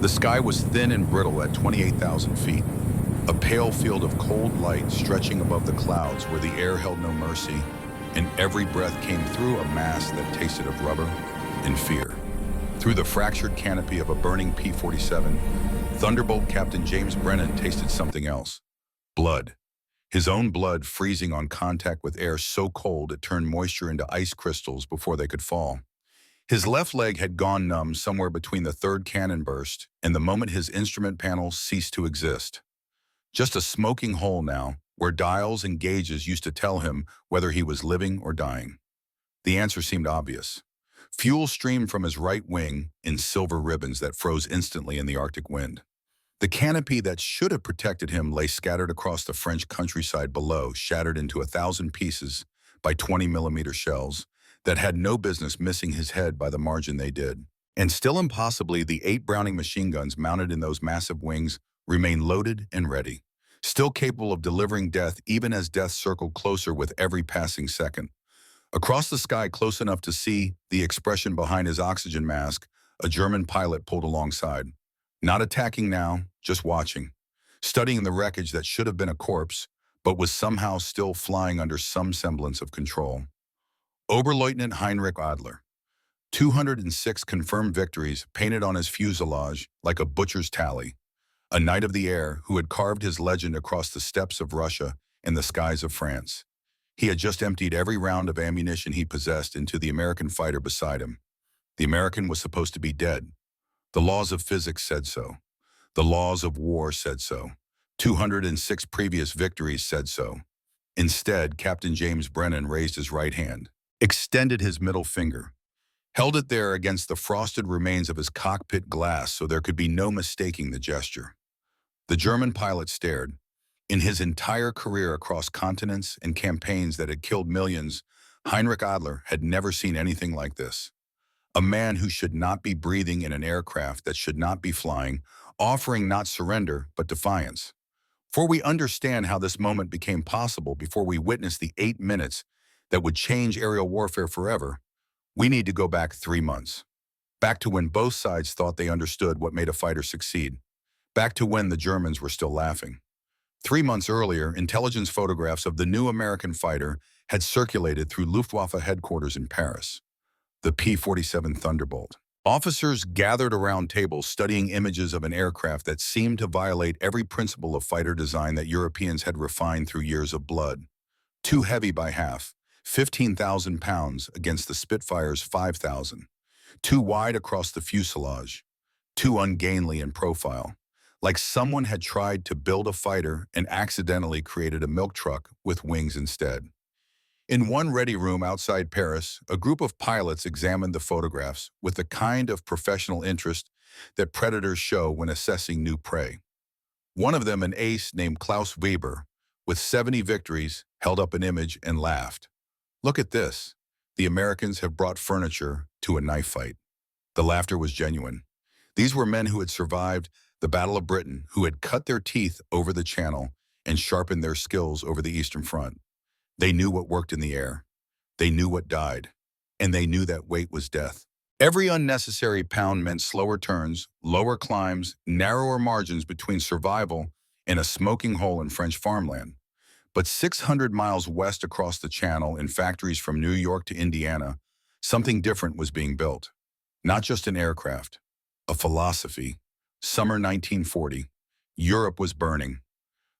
The sky was thin and brittle at 28,000 feet, a pale field of cold light stretching above the clouds where the air held no mercy, and every breath came through a mask that tasted of rubber and fear. Through the fractured canopy of a burning P-47, Thunderbolt Captain James Brennan tasted something else. Blood. His own blood freezing on contact with air so cold it turned moisture into ice crystals before they could fall. His left leg had gone numb somewhere between the third cannon burst and the moment his instrument panel ceased to exist. Just a smoking hole now, where dials and gauges used to tell him whether he was living or dying. The answer seemed obvious. Fuel streamed from his right wing in silver ribbons that froze instantly in the Arctic wind. The canopy that should have protected him lay scattered across the French countryside below, shattered into 1,000 pieces by 20-millimeter shells that had no business missing his head by the margin they did. And still impossibly, the 8 Browning machine guns mounted in those massive wings remained loaded and ready, still capable of delivering death even as death circled closer with every passing second. Across the sky, close enough to see the expression behind his oxygen mask, a German pilot pulled alongside. Not attacking now, just watching, studying the wreckage that should have been a corpse, but was somehow still flying under some semblance of control. Oberleutnant Heinrich Adler. 206 confirmed victories painted on his fuselage like a butcher's tally. A knight of the air who had carved his legend across the steppes of Russia and the skies of France. He had just emptied every round of ammunition he possessed into the American fighter beside him. The American was supposed to be dead. The laws of physics said so. The laws of war said so. 206 previous victories said so. Instead, Captain James Brennan raised his right hand, extended his middle finger, held it there against the frosted remains of his cockpit glass so there could be no mistaking the gesture. The German pilot stared. In his entire career across continents and campaigns that had killed millions, Heinrich Adler had never seen anything like this. A man who should not be breathing in an aircraft that should not be flying, offering not surrender, but defiance. For we understand how this moment became possible before we witnessed the 8 minutes that would change aerial warfare forever. We need to go back 3 months. Back to when both sides thought they understood what made a fighter succeed. Back to when the Germans were still laughing. 3 months earlier, intelligence photographs of the new American fighter had circulated through Luftwaffe headquarters in Paris. The P-47 Thunderbolt. Officers gathered around tables studying images of an aircraft that seemed to violate every principle of fighter design that Europeans had refined through years of blood. Too heavy by half, 15,000 pounds against the Spitfire's 5,000. Too wide across the fuselage. Too ungainly in profile. Like someone had tried to build a fighter and accidentally created a milk truck with wings instead. In one ready room outside Paris, a group of pilots examined the photographs with the kind of professional interest that predators show when assessing new prey. One of them, an ace named Klaus Weber, with 70 victories, held up an image and laughed. "Look at this. The Americans have brought furniture to a knife fight." The laughter was genuine. These were men who had survived the Battle of Britain, who had cut their teeth over the Channel and sharpened their skills over the Eastern Front. They knew what worked in the air. They knew what died. And they knew that weight was death. Every unnecessary pound meant slower turns, lower climbs, narrower margins between survival and a smoking hole in French farmland. But 600 miles west across the Channel, in factories from New York to Indiana, something different was being built. Not just an aircraft, a philosophy. Summer 1940. Europe was burning.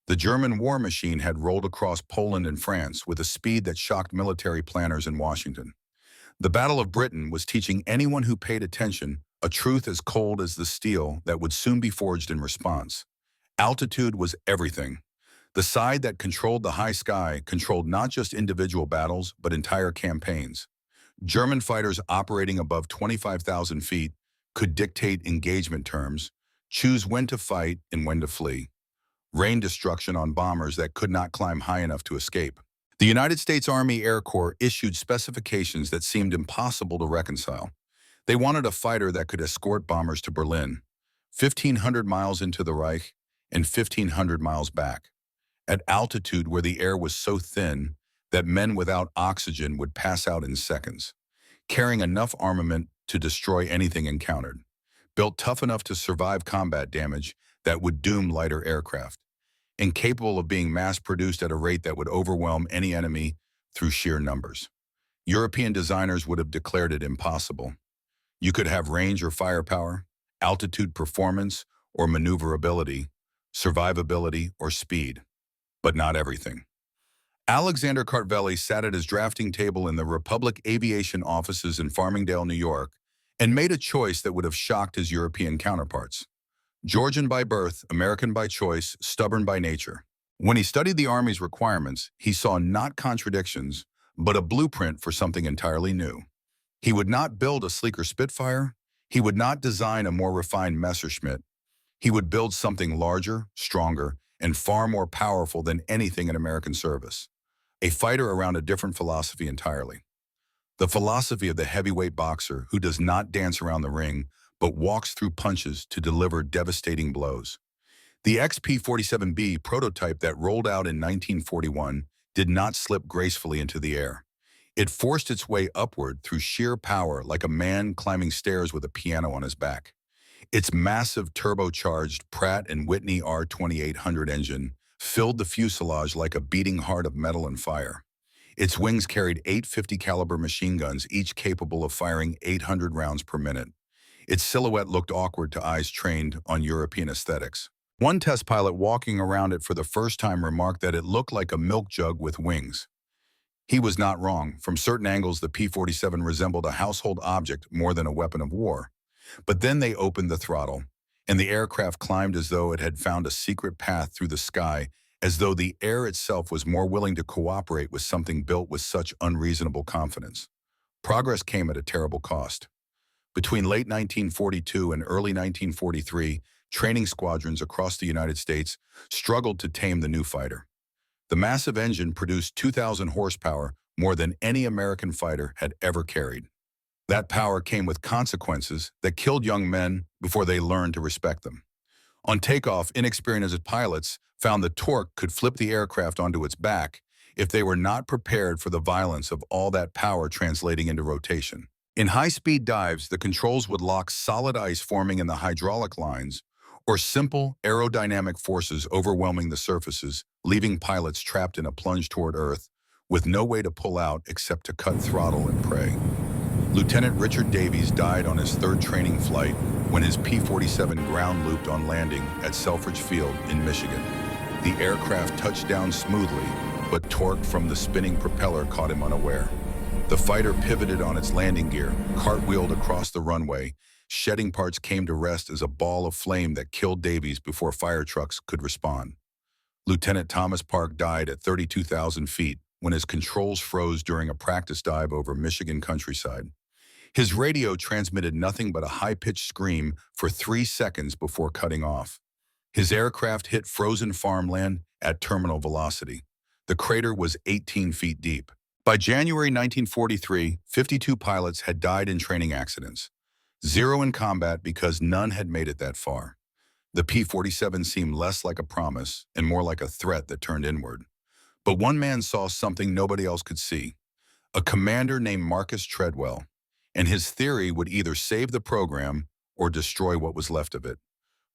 The German war machine had rolled across Poland and France with a speed that shocked military planners in Washington. The Battle of Britain was teaching anyone who paid attention a truth as cold as the steel that would soon be forged in response. Altitude was everything. The side that controlled the high sky controlled not just individual battles, but entire campaigns. German fighters operating above 25,000 feet could dictate engagement terms, choose when to fight and when to flee. Rain destruction on bombers that could not climb high enough to escape. The United States Army Air Corps issued specifications that seemed impossible to reconcile. They wanted a fighter that could escort bombers to Berlin, 1,500 miles into the Reich and 1,500 miles back, at altitude where the air was so thin that men without oxygen would pass out in seconds, carrying enough armament to destroy anything encountered. built tough enough to survive combat damage that would doom lighter aircraft, incapable of being mass-produced at a rate that would overwhelm any enemy through sheer numbers. European designers would have declared it impossible. You could have range or firepower, altitude performance or maneuverability, survivability or speed, but not everything. Alexander Kartveli sat at his drafting table in the Republic Aviation offices in Farmingdale, New York, and made a choice that would have shocked his European counterparts. Georgian by birth, American by choice, stubborn by nature. When he studied the Army's requirements, he saw not contradictions, but a blueprint for something entirely new. He would not build a sleeker Spitfire. He would not design a more refined Messerschmitt. He would build something larger, stronger, and far more powerful than anything in American service. A fighter around a different philosophy entirely. The philosophy of the heavyweight boxer who does not dance around the ring, but walks through punches to deliver devastating blows. The XP-47B prototype that rolled out in 1941 did not slip gracefully into the air. It forced its way upward through sheer power like a man climbing stairs with a piano on his back. Its massive turbocharged Pratt & Whitney R2800 engine filled the fuselage like a beating heart of metal and fire. Its wings carried 850 caliber machine guns, each capable of firing 800 rounds per minute. Its silhouette looked awkward to eyes trained on European aesthetics. One test pilot walking around it for the first time remarked that it looked like a milk jug with wings. He was not wrong. From certain angles, the P-47 resembled a household object more than a weapon of war. But then they opened the throttle, and the aircraft climbed as though it had found a secret path through the sky, as though the air itself was more willing to cooperate with something built with such unreasonable confidence. Progress came at a terrible cost. Between late 1942 and early 1943, training squadrons across the United States struggled to tame the new fighter. The massive engine produced 2,000 horsepower, more than any American fighter had ever carried. That power came with consequences that killed young men before they learned to respect them. On takeoff, inexperienced pilots found the torque could flip the aircraft onto its back if they were not prepared for the violence of all that power translating into rotation. In high-speed dives, the controls would lock solid ice forming in the hydraulic lines, or simple aerodynamic forces overwhelming the surfaces, leaving pilots trapped in a plunge toward Earth with no way to pull out except to cut throttle and pray. Lieutenant Richard Davies died on his third training flight when his P-47 ground-looped on landing at Selfridge Field in Michigan. The aircraft touched down smoothly, but torque from the spinning propeller caught him unaware. The fighter pivoted on its landing gear, cartwheeled across the runway. Shedding parts came to rest as a ball of flame that killed Davies before fire trucks could respond. Lieutenant Thomas Park died at 32,000 feet when his controls froze during a practice dive over Michigan countryside. His radio transmitted nothing but a high-pitched scream for 3 seconds before cutting off. His aircraft hit frozen farmland at terminal velocity. The crater was 18 feet deep. By January 1943, 52 pilots had died in training accidents. 0 in combat because none had made it that far. The P-47 seemed less like a promise and more like a threat that turned inward. But one man saw something nobody else could see. A commander named Marcus Treadwell. And his theory would either save the program or destroy what was left of it.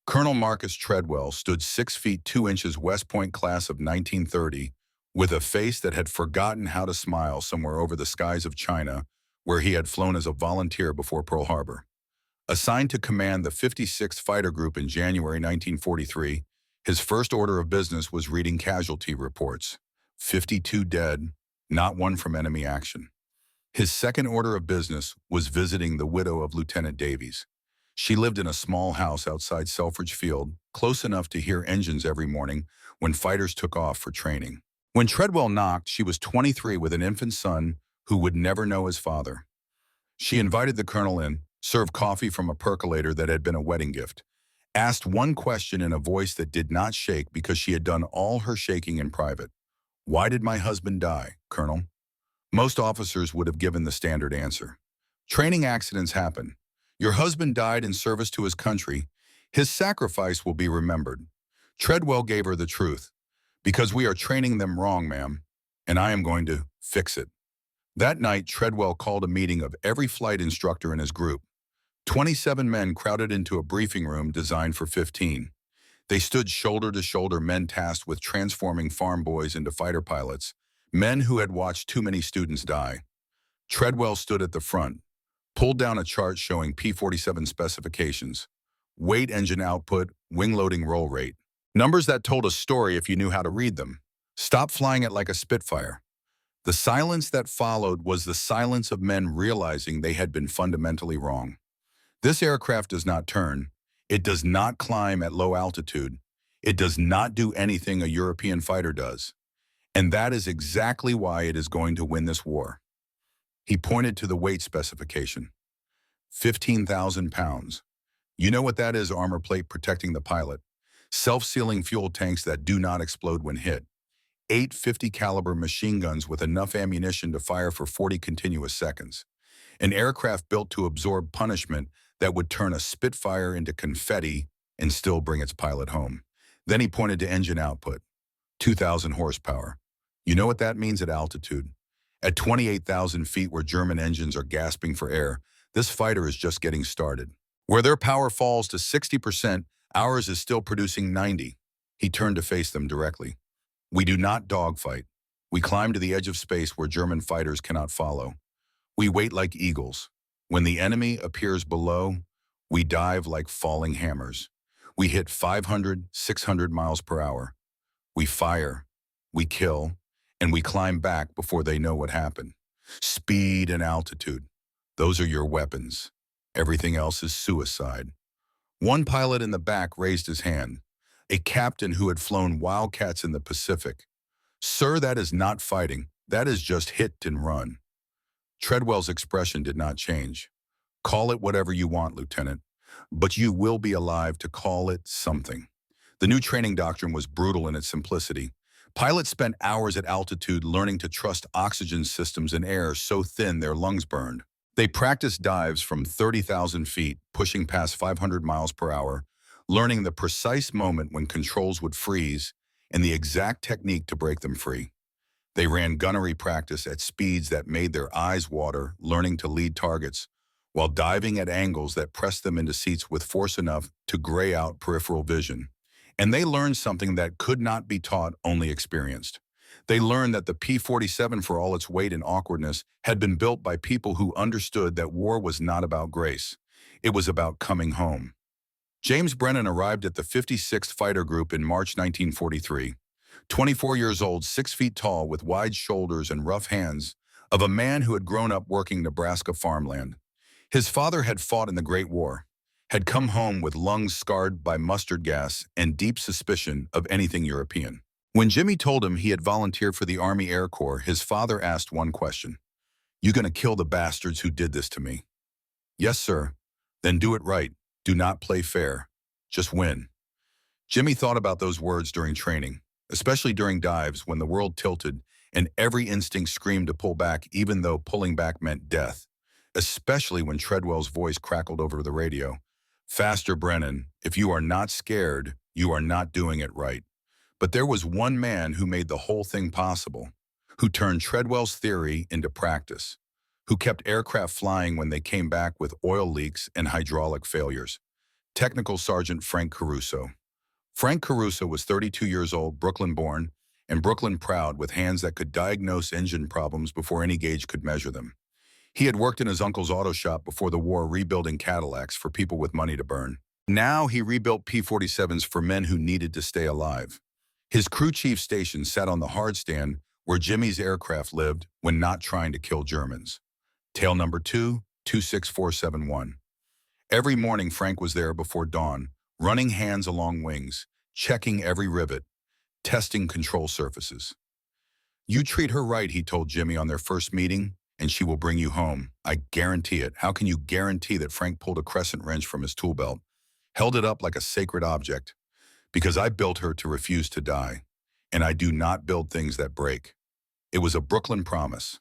Colonel Marcus Treadwell stood 6 feet 2 inches West Point class of 1930 with a face that had forgotten how to smile somewhere over the skies of China, where he had flown as a volunteer before Pearl Harbor. Assigned to command the 56th Fighter Group in January 1943, his first order of business was reading casualty reports. 52 dead, not one from enemy action. His second order of business was visiting the widow of Lieutenant Davies. She lived in a small house outside Selfridge Field, close enough to hear engines every morning when fighters took off for training. When Treadwell knocked, she was 23 with an infant son who would never know his father. She invited the colonel in, served coffee from a percolator that had been a wedding gift, asked one question in a voice that did not shake because she had done all her shaking in private. "Why did my husband die, Colonel?" Most officers would have given the standard answer. Training accidents happen. Your husband died in service to his country. His sacrifice will be remembered. Treadwell gave her the truth. Because we are training them wrong, ma'am, and I am going to fix it. That night, Treadwell called a meeting of every flight instructor in his group. 27 men crowded into a briefing room designed for 15. They stood shoulder to shoulder, men tasked with transforming farm boys into fighter pilots, men who had watched too many students die. Treadwell stood at the front, pulled down a chart showing P-47 specifications: weight, engine output, wing loading, roll rate. Numbers that told a story if you knew how to read them. Stop flying it like a Spitfire. The silence that followed was the silence of men realizing they had been fundamentally wrong. This aircraft does not turn. It does not climb at low altitude. It does not do anything a European fighter does. And that is exactly why it is going to win this war. He pointed to the weight specification. 15,000 pounds. You know what that is: armor plate protecting the pilot. Self-sealing fuel tanks that do not explode when hit. 850 caliber machine guns with enough ammunition to fire for 40 continuous seconds. An aircraft built to absorb punishment that would turn a Spitfire into confetti and still bring its pilot home. Then he pointed to engine output. 2,000 horsepower. You know what that means at altitude? At 28,000 feet, where German engines are gasping for air, this fighter is just getting started. Where their power falls to 60%, ours is still producing 90. He turned to face them directly. We do not dogfight. We climb to the edge of space where German fighters cannot follow. We wait like eagles. When the enemy appears below, we dive like falling hammers. We hit 500, 600 miles per hour. We fire, we kill, and we climb back before they know what happened. Speed and altitude. Those are your weapons. Everything else is suicide. One pilot in the back raised his hand, a captain who had flown Wildcats in the Pacific. Sir, that is not fighting. That is just hit and run. Treadwell's expression did not change. Call it whatever you want, Lieutenant, but you will be alive to call it something. The new training doctrine was brutal in its simplicity. Pilots spent hours at altitude learning to trust oxygen systems in air so thin their lungs burned. They practiced dives from 30,000 feet, pushing past 500 miles per hour, learning the precise moment when controls would freeze and the exact technique to break them free. They ran gunnery practice at speeds that made their eyes water, learning to lead targets, while diving at angles that pressed them into seats with force enough to gray out peripheral vision. And they learned something that could not be taught, only experienced. They learned that the P-47, for all its weight and awkwardness, had been built by people who understood that war was not about grace. It was about coming home. James Brennan arrived at the 56th Fighter Group in March 1943. 24 years old, 6 feet tall, with wide shoulders and rough hands, of a man who had grown up working Nebraska farmland. His father had fought in the Great War, had come home with lungs scarred by mustard gas and deep suspicion of anything European. When Jimmy told him he had volunteered for the Army Air Corps, his father asked one question: "You gonna kill the bastards who did this to me?" "Yes, sir." "Then do it right. Do not play fair. Just win." Jimmy thought about those words during training, especially during dives when the world tilted and every instinct screamed to pull back, even though pulling back meant death. Especially when Treadwell's voice crackled over the radio. "Faster, Brennan. If you are not scared, you are not doing it right." But there was one man who made the whole thing possible, who turned Treadwell's theory into practice, who kept aircraft flying when they came back with oil leaks and hydraulic failures. Technical Sergeant Frank Caruso. Frank Caruso was 32 years old, Brooklyn-born, and Brooklyn-proud, with hands that could diagnose engine problems before any gauge could measure them. He had worked in his uncle's auto shop before the war, rebuilding Cadillacs for people with money to burn. Now he rebuilt P-47s for men who needed to stay alive. His crew chief station sat on the hard stand where Jimmy's aircraft lived when not trying to kill Germans. Tail number 2, 26471. Every morning Frank was there before dawn, running hands along wings, checking every rivet, testing control surfaces. "You treat her right," he told Jimmy on their first meeting, "and she will bring you home. I guarantee it." How can you guarantee that? Frank pulled a crescent wrench from his tool belt, held it up like a sacred object. "Because I built her to refuse to die, and I do not build things that break." It was a Brooklyn promise,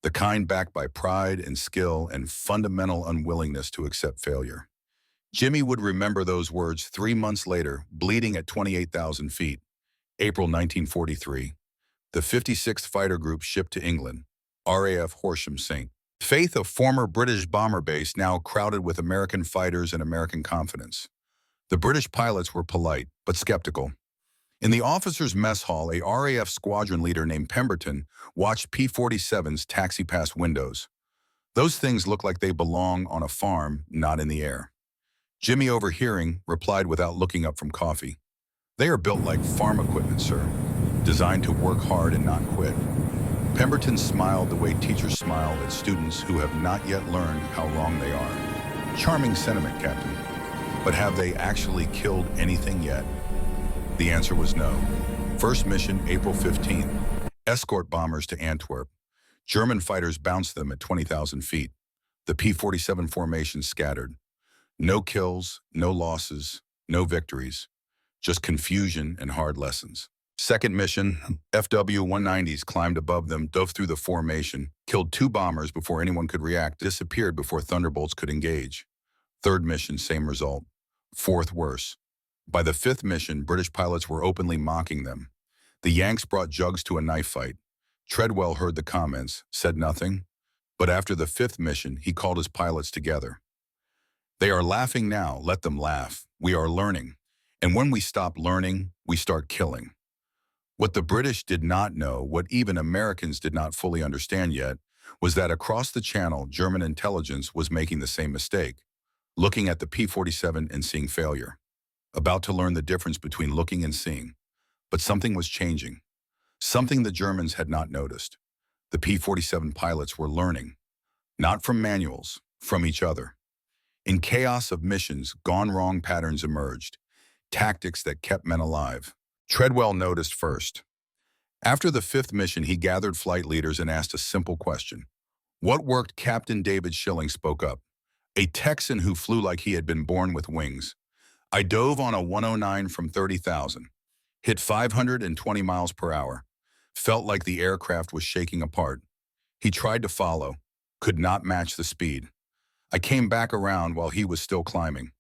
the kind backed by pride and skill and fundamental unwillingness to accept failure. Jimmy would remember those words 3 months later, bleeding at 28,000 feet. April 1943. The 56th Fighter Group shipped to England, RAF Horsham St. Faith, a former British bomber base now crowded with American fighters and American confidence. The British pilots were polite, but skeptical. In the officers' mess hall, a RAF squadron leader named Pemberton watched P-47s taxi past windows. Those things look like they belong on a farm, not in the air. Jimmy, overhearing, replied without looking up from coffee. They are built like farm equipment, sir, designed to work hard and not quit. Pemberton smiled the way teachers smile at students who have not yet learned how wrong they are. Charming sentiment, Captain. But have they actually killed anything yet? The answer was no. First mission, April 15th. Escort bombers to Antwerp. German fighters bounced them at 20,000 feet. The P-47 formation scattered. No kills, no losses, no victories. Just confusion and hard lessons. Second mission, FW-190s climbed above them, dove through the formation, killed 2 bombers before anyone could react, disappeared before Thunderbolts could engage. Third mission, same result. Fourth, worse. By the 5th mission, British pilots were openly mocking them. The Yanks brought jugs to a knife fight. Treadwell heard the comments, said nothing, but after the 5th mission, he called his pilots together. They are laughing now, let them laugh. We are learning. And when we stop learning, we start killing. What the British did not know, what even Americans did not fully understand yet, was that across the channel, German intelligence was making the same mistake, looking at the P-47 and seeing failure. About to learn the difference between looking and seeing. But something was changing. Something the Germans had not noticed. The P-47 pilots were learning. Not from manuals, from each other. In chaos of missions, gone wrong patterns emerged. Tactics that kept men alive. Treadwell noticed first. After the 5th mission, he gathered flight leaders and asked a simple question. What worked? Captain David Schilling spoke up. A Texan who flew like he had been born with wings. I dove on a 109 from 30,000. Hit 520 miles per hour. Felt like the aircraft was shaking apart. He tried to follow. Could not match the speed. I came back around while he was still climbing.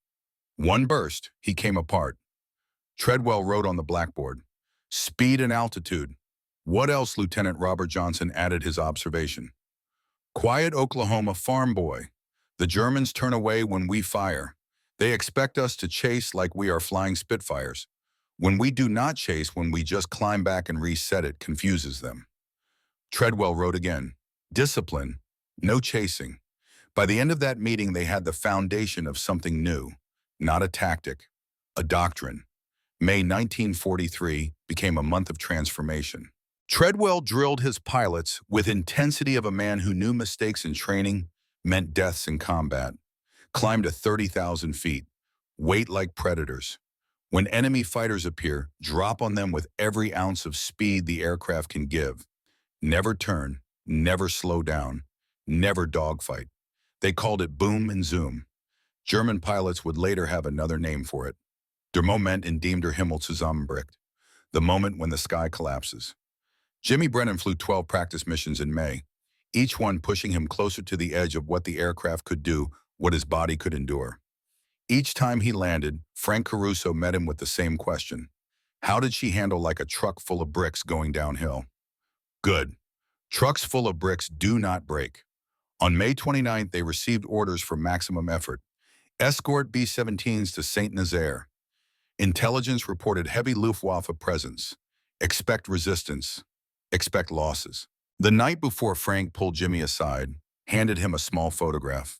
One burst, he came apart. Treadwell wrote on the blackboard. Speed and altitude. What else? Lieutenant Robert Johnson added his observation. Quiet Oklahoma farm boy. The Germans turn away when we fire. They expect us to chase like we are flying Spitfires. When we do not chase, when we just climb back and reset, it confuses them. Treadwell wrote again. Discipline, no chasing. By the end of that meeting, they had the foundation of something new, not a tactic, a doctrine. May 1943 became a month of transformation. Treadwell drilled his pilots with intensity of a man who knew mistakes in training meant deaths in combat. Climbed to 30,000 feet, wait like predators. When enemy fighters appear, drop on them with every ounce of speed the aircraft can give. Never turn, never slow down, never dogfight. They called it boom and zoom. German pilots would later have another name for it. Der Moment, in dem der Himmel zusammenbricht. The moment when the sky collapses. Jimmy Brennan flew 12 practice missions in May, each one pushing him closer to the edge of what the aircraft could do, what his body could endure. Each time he landed, Frank Caruso met him with the same question. How did she handle like a truck full of bricks going downhill? Good. Trucks full of bricks do not break. On May 29th, they received orders for maximum effort. Escort B-17s to St. Nazaire. Intelligence reported heavy Luftwaffe presence. Expect resistance. Expect losses. The night before, Frank pulled Jimmy aside, handed him a small photograph.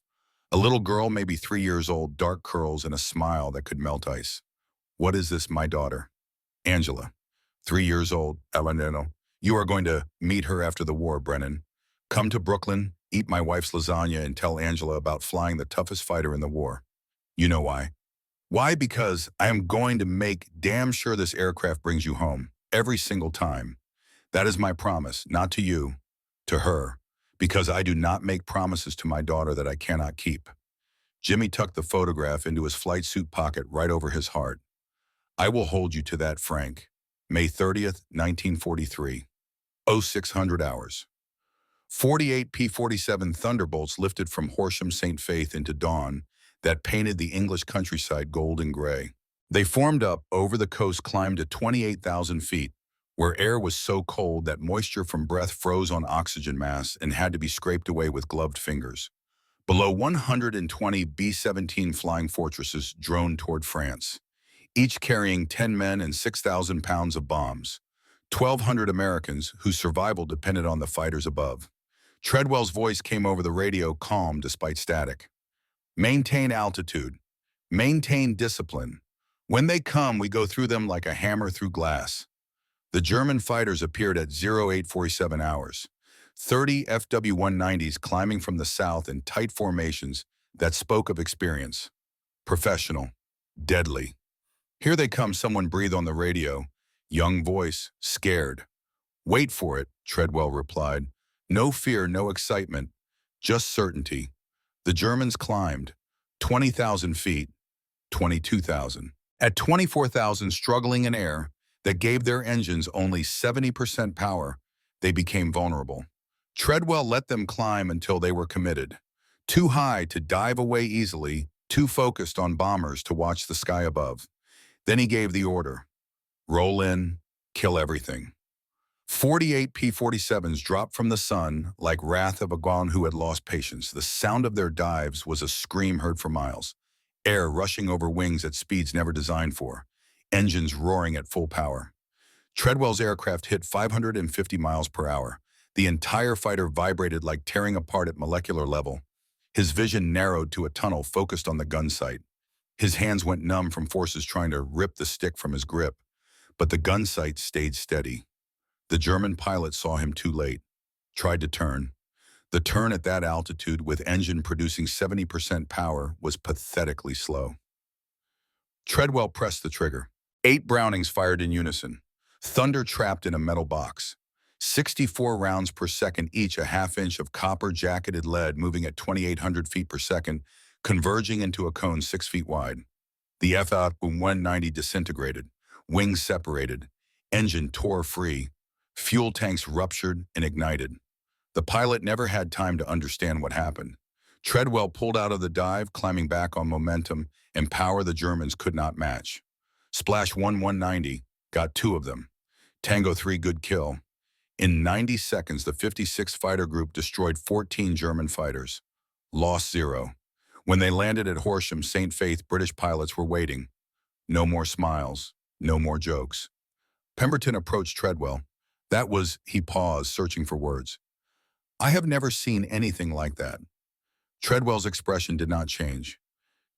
A little girl, maybe 3 years old, dark curls and a smile that could melt ice. What is this, my daughter? Angela. 3 years old, Elenino. You are going to meet her after the war, Brennan. Come to Brooklyn, eat my wife's lasagna, and tell Angela about flying the toughest fighter in the war. You know why? Why? Because I am going to make damn sure this aircraft brings you home, every single time. That is my promise, not to you, to her, because I do not make promises to my daughter that I cannot keep. Jimmy tucked the photograph into his flight suit pocket right over his heart. I will hold you to that, Frank. May 30th, 1943. 0600 hours. 48 P-47 Thunderbolts lifted from Horsham St. Faith into dawn that painted the English countryside gold and gray. They formed up over the coast, climbed to 28,000 feet, where air was so cold that moisture from breath froze on oxygen masks and had to be scraped away with gloved fingers. Below 120 B-17 Flying Fortresses droned toward France, each carrying 10 men and 6,000 pounds of bombs. 1,200 Americans whose survival depended on the fighters above. Treadwell's voice came over the radio, calm despite static. Maintain altitude. Maintain discipline. When they come, we go through them like a hammer through glass. The German fighters appeared at 0847 hours. 30 FW-190s climbing from the south in tight formations that spoke of experience. Professional. Deadly. Here they come, someone breathed on the radio. Young voice, scared. Wait for it, Treadwell replied. No fear, no excitement, just certainty. The Germans climbed. 20,000 feet, 22,000. At 24,000 struggling in air that gave their engines only 70% power, they became vulnerable. Treadwell let them climb until they were committed. Too high to dive away easily, too focused on bombers to watch the sky above. Then he gave the order. Roll in, kill everything. 48 P-47s dropped from the sun like wrath of a god who had lost patience. The sound of their dives was a scream heard for miles. Air rushing over wings at speeds never designed for. Engines roaring at full power. Treadwell's aircraft hit 550 miles per hour. The entire fighter vibrated like tearing apart at molecular level. His vision narrowed to a tunnel focused on the gun sight. His hands went numb from forces trying to rip the stick from his grip. But the gun sight stayed steady. The German pilot saw him too late, tried to turn. The turn at that altitude, with engine producing 70% power, was pathetically slow. Treadwell pressed the trigger. 8 Brownings fired in unison. Thunder trapped in a metal box. 64 rounds per second each, a half-inch of copper-jacketed lead moving at 2,800 feet per second, converging into a cone 6 feet wide. The F-190 disintegrated. Wings separated. Engine tore free. Fuel tanks ruptured and ignited. The pilot never had time to understand what happened. Treadwell pulled out of the dive, climbing back on momentum and power the Germans could not match. Splash 190 got 2 of them. Tango 3 good kill. In 90 seconds, the 56th Fighter Group destroyed 14 German fighters. Lost 0. When they landed at Horsham, St. Faith, British pilots were waiting. No more smiles. No more jokes. Pemberton approached Treadwell. He paused, searching for words. I have never seen anything like that. Treadwell's expression did not change.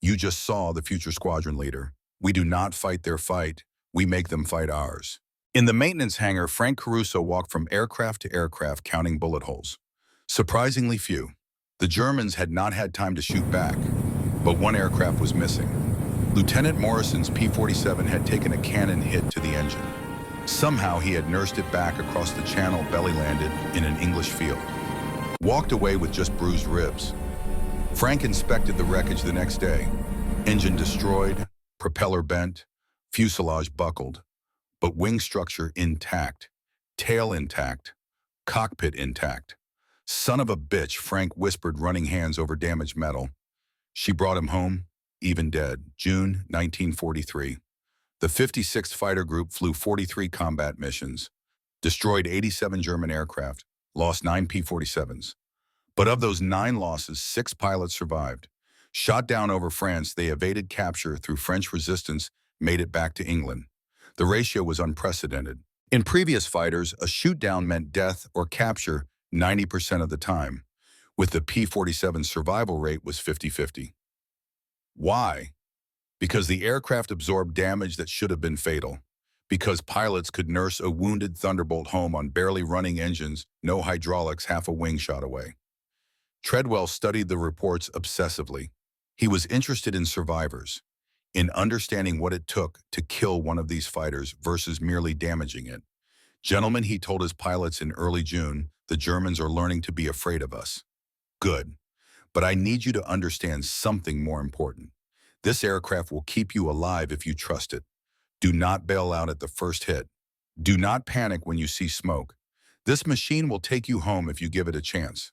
You just saw the future squadron leader. We do not fight their fight. We make them fight ours. In the maintenance hangar, Frank Caruso walked from aircraft to aircraft counting bullet holes. Surprisingly few. The Germans had not had time to shoot back, but one aircraft was missing. Lieutenant Morrison's P-47 had taken a cannon hit to the engine. Somehow he had nursed it back across the channel, belly landed in an English field. Walked away with just bruised ribs. Frank inspected the wreckage the next day. Engine destroyed, propeller bent, fuselage buckled, but wing structure intact, tail intact, cockpit intact. Son of a bitch, Frank whispered, running hands over damaged metal. She brought him home, even dead. June 1943. The 56th Fighter Group flew 43 combat missions, destroyed 87 German aircraft, lost 9 P-47s. But of those 9 losses, 6 pilots survived. Shot down over France, they evaded capture through French resistance, made it back to England. The ratio was unprecedented. In previous fighters, a shoot-down meant death or capture 90% of the time. With the P-47 survival rate was 50-50. Why? Because the aircraft absorbed damage that should have been fatal. Because pilots could nurse a wounded Thunderbolt home on barely running engines, no hydraulics, half a wing shot away. Treadwell studied the reports obsessively. He was interested in survivors, in understanding what it took to kill one of these fighters versus merely damaging it. Gentlemen, he told his pilots in early June, the Germans are learning to be afraid of us. Good. But I need you to understand something more important. This aircraft will keep you alive if you trust it. Do not bail out at the first hit. Do not panic when you see smoke. This machine will take you home if you give it a chance.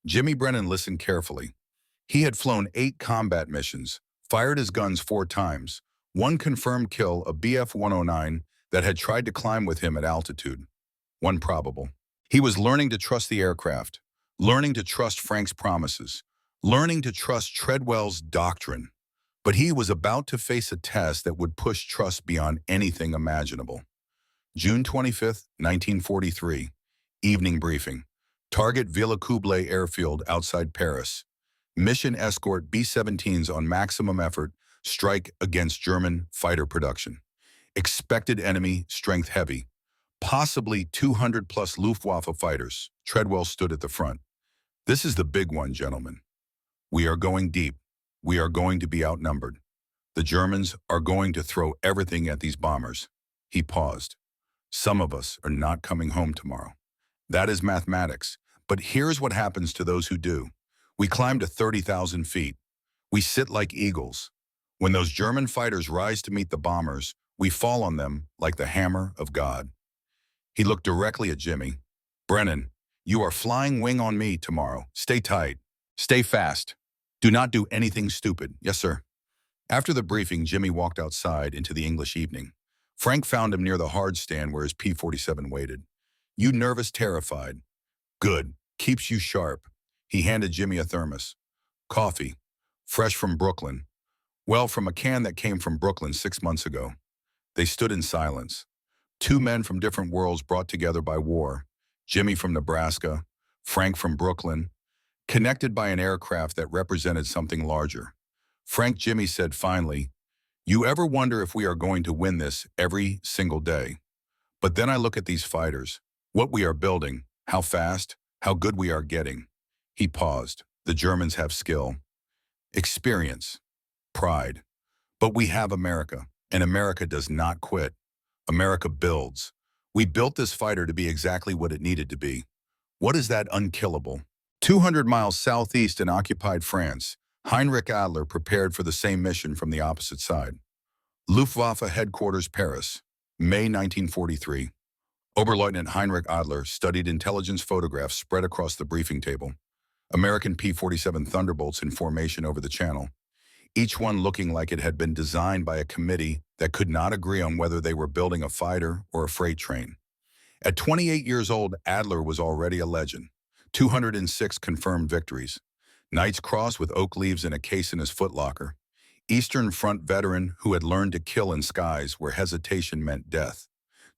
Jimmy Brennan listened carefully. He had flown 8 combat missions, fired his guns 4 times, 1 confirmed kill, a Bf-109, that had tried to climb with him at altitude. One probable. He was learning to trust the aircraft, learning to trust Frank's promises, learning to trust Treadwell's doctrine. But he was about to face a test that would push trust beyond anything imaginable. June 25th, 1943. Evening briefing. Target Villacoublay Airfield outside Paris. Mission escort B-17s on maximum effort strike against German fighter production. Expected enemy strength heavy. Possibly 200-plus Luftwaffe fighters. Treadwell stood at the front. This is the big one, gentlemen. We are going deep. We are going to be outnumbered. The Germans are going to throw everything at these bombers. He paused. Some of us are not coming home tomorrow. That is mathematics. But here's what happens to those who do. We climb to 30,000 feet. We sit like eagles. When those German fighters rise to meet the bombers, we fall on them like the hammer of God. He looked directly at Jimmy. Brennan, you are flying wing on me tomorrow. Stay tight. Stay fast. Do not do anything stupid. Yes, sir. After the briefing, Jimmy walked outside into the English evening. Frank found him near the hard stand where his P-47 waited. You nervous, terrified? Good. Keeps you sharp. He handed Jimmy a thermos. Coffee. Fresh from Brooklyn. Well, from a can that came from Brooklyn 6 months ago. They stood in silence. Two men from different worlds brought together by war. Jimmy from Nebraska, Frank from Brooklyn, connected by an aircraft that represented something larger. Jimmy said finally, you ever wonder if we are going to win this every single day? But then I look at these fighters, what we are building, how fast, how good we are getting. He paused. The Germans have skill, experience, pride. But we have America, and America does not quit. America builds. We built this fighter to be exactly what it needed to be. What is that unkillable? 200 miles southeast in occupied France, Heinrich Adler prepared for the same mission from the opposite side. Luftwaffe Headquarters, Paris, May 1943. Oberleutnant Heinrich Adler studied intelligence photographs spread across the briefing table. American P-47 Thunderbolts in formation over the channel, each one looking like it had been designed by a committee that could not agree on whether they were building a fighter or a freight train. At 28 years old, Adler was already a legend. 206 confirmed victories. Knight's Cross with oak leaves in a case in his footlocker. Eastern Front veteran who had learned to kill in skies where hesitation meant death.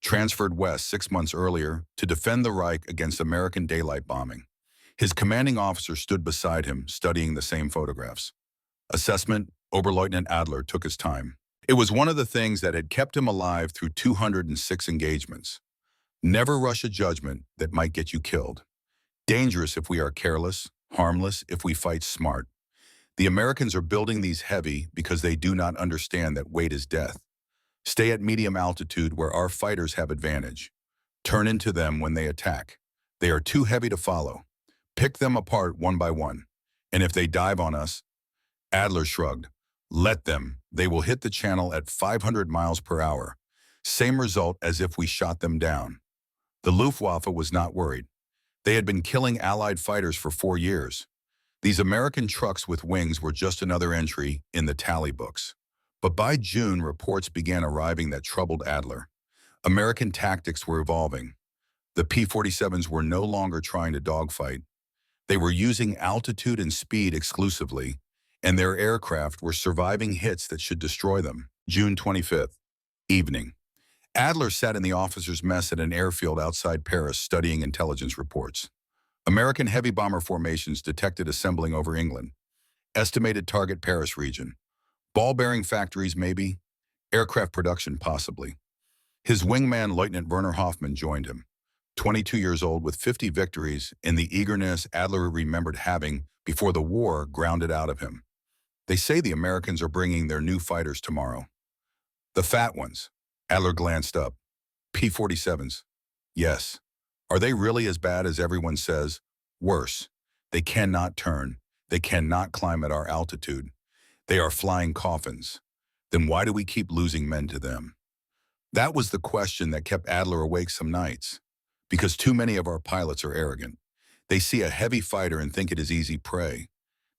Transferred west 6 months earlier to defend the Reich against American daylight bombing. His commanding officer stood beside him, studying the same photographs. Assessment, Oberleutnant Adler took his time. It was one of the things that had kept him alive through 206 engagements. Never rush a judgment that might get you killed. Dangerous if we are careless, harmless if we fight smart. The Americans are building these heavy because they do not understand that weight is death. Stay at medium altitude where our fighters have advantage. Turn into them when they attack. They are too heavy to follow. Pick them apart one by one. And if they dive on us, Adler shrugged. Let them. They will hit the channel at 500 miles per hour. Same result as if we shot them down. The Luftwaffe was not worried. They had been killing Allied fighters for 4 years. These American trucks with wings were just another entry in the tally books. But by June, reports began arriving that troubled Adler. American tactics were evolving. The P-47s were no longer trying to dogfight. They were using altitude and speed exclusively, and their aircraft were surviving hits that should destroy them. June 25th, evening. Adler sat in the officers' mess at an airfield outside Paris studying intelligence reports. American heavy bomber formations detected assembling over England. Estimated target Paris region. Ball bearing factories maybe. Aircraft production possibly. His wingman, Lieutenant Werner Hoffmann, joined him. 22 years old with 50 victories in the eagerness Adler remembered having before the war grounded out of him. They say the Americans are bringing their new fighters tomorrow. The fat ones. Adler glanced up. P-47s. Yes. Are they really as bad as everyone says? Worse. They cannot turn. They cannot climb at our altitude. They are flying coffins. Then why do we keep losing men to them? That was the question that kept Adler awake some nights. Because too many of our pilots are arrogant. They see a heavy fighter and think it is easy prey.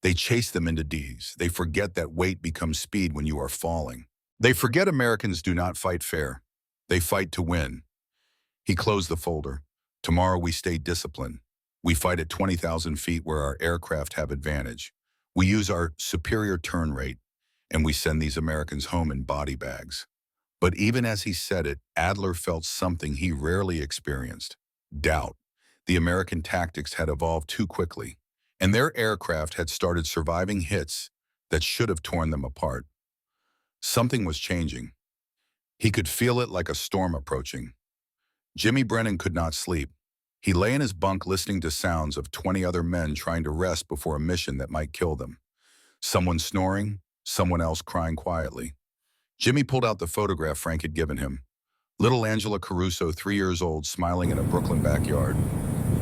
They chase them into Ds. They forget that weight becomes speed when you are falling. They forget Americans do not fight fair. They fight to win. He closed the folder. Tomorrow we stay disciplined. We fight at 20,000 feet where our aircraft have advantage. We use our superior turn rate, and we send these Americans home in body bags. But even as he said it, Adler felt something he rarely experienced: doubt. The American tactics had evolved too quickly, and their aircraft had started surviving hits that should have torn them apart. Something was changing. He could feel it like a storm approaching. Jimmy Brennan could not sleep. He lay in his bunk listening to sounds of 20 other men trying to rest before a mission that might kill them. Someone snoring, someone else crying quietly. Jimmy pulled out the photograph Frank had given him. Little Angela Caruso, 3 years old, smiling in a Brooklyn backyard.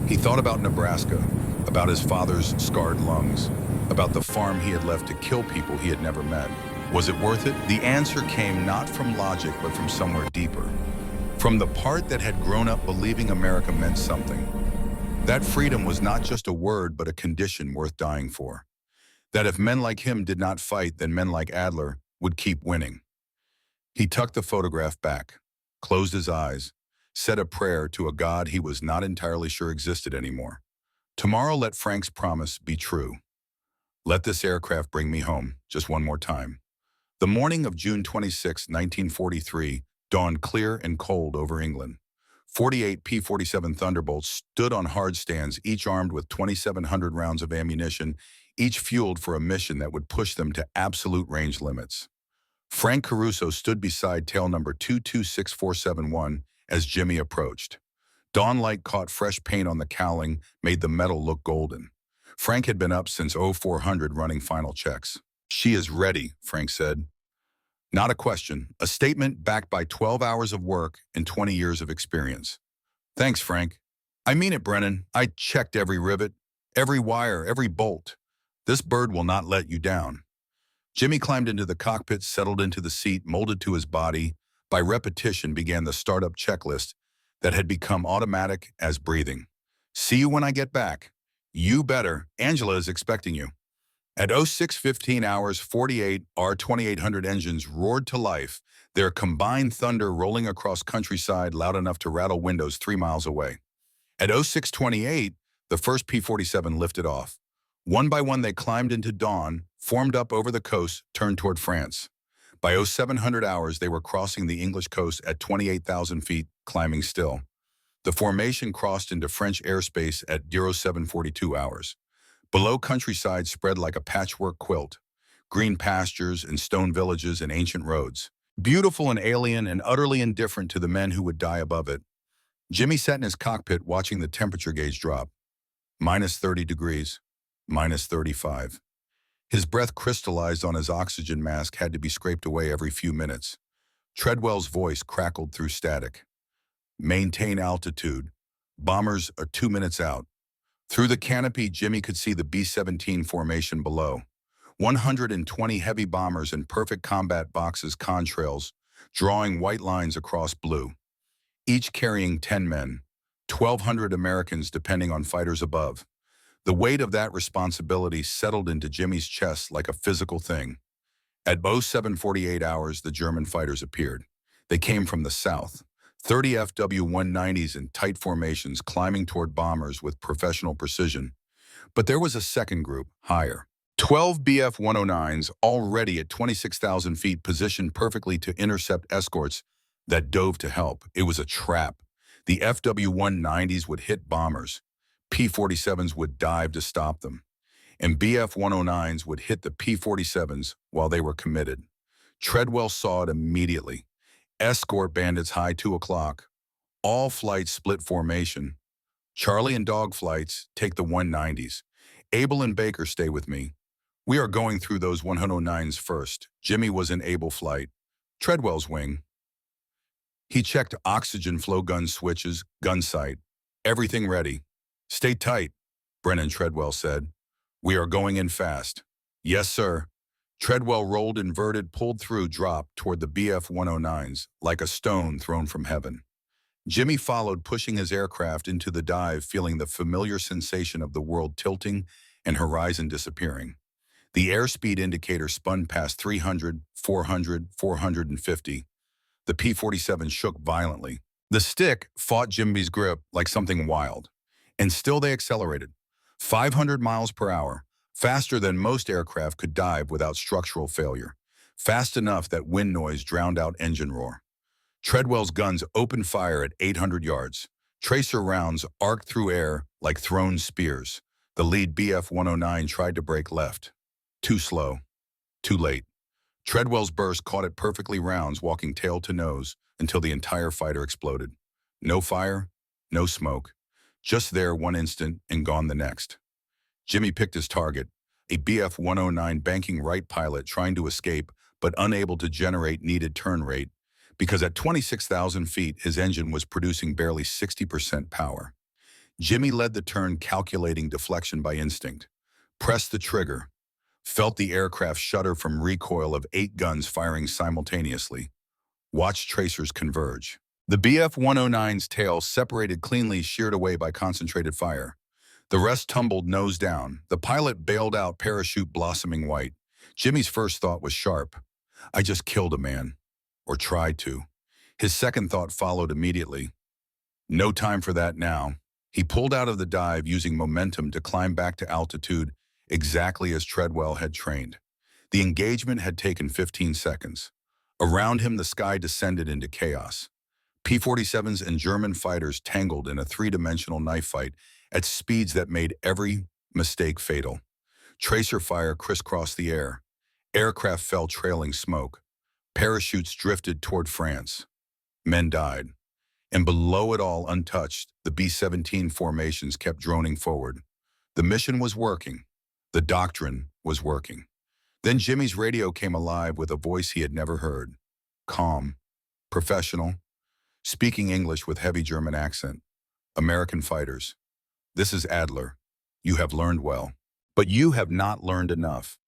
He thought about Nebraska, about his father's scarred lungs, about the farm he had left to kill people he had never met. Was it worth it? The answer came not from logic, but from somewhere deeper. From the part that had grown up believing America meant something. That freedom was not just a word, but a condition worth dying for. That if men like him did not fight, then men like Adler would keep winning. He tucked the photograph back, closed his eyes, said a prayer to a God he was not entirely sure existed anymore. Tomorrow let Frank's promise be true. Let this aircraft bring me home, just one more time. The morning of June 26, 1943, dawned clear and cold over England. 48 P-47 Thunderbolts stood on hard stands, each armed with 2,700 rounds of ammunition, each fueled for a mission that would push them to absolute range limits. Frank Caruso stood beside tail number 226471 as Jimmy approached. Dawnlight caught fresh paint on the cowling, made the metal look golden. Frank had been up since 0400 running final checks. "She is ready," Frank said. Not a question, a statement backed by 12 hours of work and 20 years of experience. "Thanks, Frank." "I mean it, Brennan. I checked every rivet, every wire, every bolt. This bird will not let you down." Jimmy climbed into the cockpit, settled into the seat, molded to his body. By repetition began the startup checklist that had become automatic as breathing. "See you when I get back." "You better. Angela is expecting you." At 06:15 hours, 48 R-2800 engines roared to life, their combined thunder rolling across countryside loud enough to rattle windows 3 miles away. At 06:28, the first P-47 lifted off. One by one they climbed into dawn, formed up over the coast, turned toward France. By 0700 hours, they were crossing the English coast at 28,000 feet, climbing still. The formation crossed into French airspace at 0742 hours. Below, countryside spread like a patchwork quilt, green pastures and stone villages and ancient roads, beautiful and alien and utterly indifferent to the men who would die above it. Jimmy sat in his cockpit watching the temperature gauge drop. -30 degrees, -35. His breath crystallized on his oxygen mask, had to be scraped away every few minutes. Treadwell's voice crackled through static. "Maintain altitude. Bombers are 2 minutes out." Through the canopy, Jimmy could see the B-17 formation below. 120 heavy bombers in perfect combat boxes, contrails, drawing white lines across blue. Each carrying 10 men, 1,200 Americans depending on fighters above. The weight of that responsibility settled into Jimmy's chest like a physical thing. At 0748 hours, the German fighters appeared. They came from the south. 30 FW-190s in tight formations climbing toward bombers with professional precision. But there was a second group, higher. 12 BF-109s already at 26,000 feet, positioned perfectly to intercept escorts that dove to help. It was a trap. The FW-190s would hit bombers. P-47s would dive to stop them. And BF-109s would hit the P-47s while they were committed. Treadwell saw it immediately. Escort bandits high 2 o'clock. All flights split formation. Charlie and dog flights take the 190s. Abel and Baker stay with me. We are going through those 109s first. Jimmy was in Able flight. Treadwell's wing. He checked oxygen flow gun switches, gun sight. Everything ready. "Stay tight," Brennan Treadwell said. "We are going in fast." "Yes, sir." Treadwell rolled inverted, pulled through, dropped toward the BF-109s, like a stone thrown from heaven. Jimmy followed, pushing his aircraft into the dive, feeling the familiar sensation of the world tilting and horizon disappearing. The airspeed indicator spun past 300, 400, 450. The P-47 shook violently. The stick fought Jimmy's grip like something wild. And still they accelerated. 500 miles per hour, faster than most aircraft could dive without structural failure. Fast enough that wind noise drowned out engine roar. Treadwell's guns opened fire at 800 yards. Tracer rounds arced through air like thrown spears. The lead BF-109 tried to break left. Too slow. Too late. Treadwell's burst caught it perfectly rounds, walking tail to nose until the entire fighter exploded. No fire, no smoke. Just there one instant and gone the next. Jimmy picked his target, a BF-109 banking right pilot trying to escape but unable to generate needed turn rate because at 26,000 feet his engine was producing barely 60% power. Jimmy led the turn, calculating deflection by instinct. Pressed the trigger. Felt the aircraft shudder from recoil of 8 guns firing simultaneously. Watched tracers converge. The BF-109's tail separated cleanly, sheared away by concentrated fire. The rest tumbled nose down. The pilot bailed out, parachute blossoming white. Jimmy's first thought was sharp. I just killed a man. Or tried to. His second thought followed immediately. No time for that now. He pulled out of the dive using momentum to climb back to altitude exactly as Treadwell had trained. The engagement had taken 15 seconds. Around him the sky descended into chaos. P-47s and German fighters tangled in a three-dimensional knife fight at speeds that made every mistake fatal. Tracer fire crisscrossed the air. Aircraft fell trailing smoke. Parachutes drifted toward France. Men died. And below it all, untouched, the B-17 formations kept droning forward. The mission was working. The doctrine was working. Then Jimmy's radio came alive with a voice he had never heard. Calm, professional, speaking English with heavy German accent. American fighters. This is Adler. You have learned well. But you have not learned enough.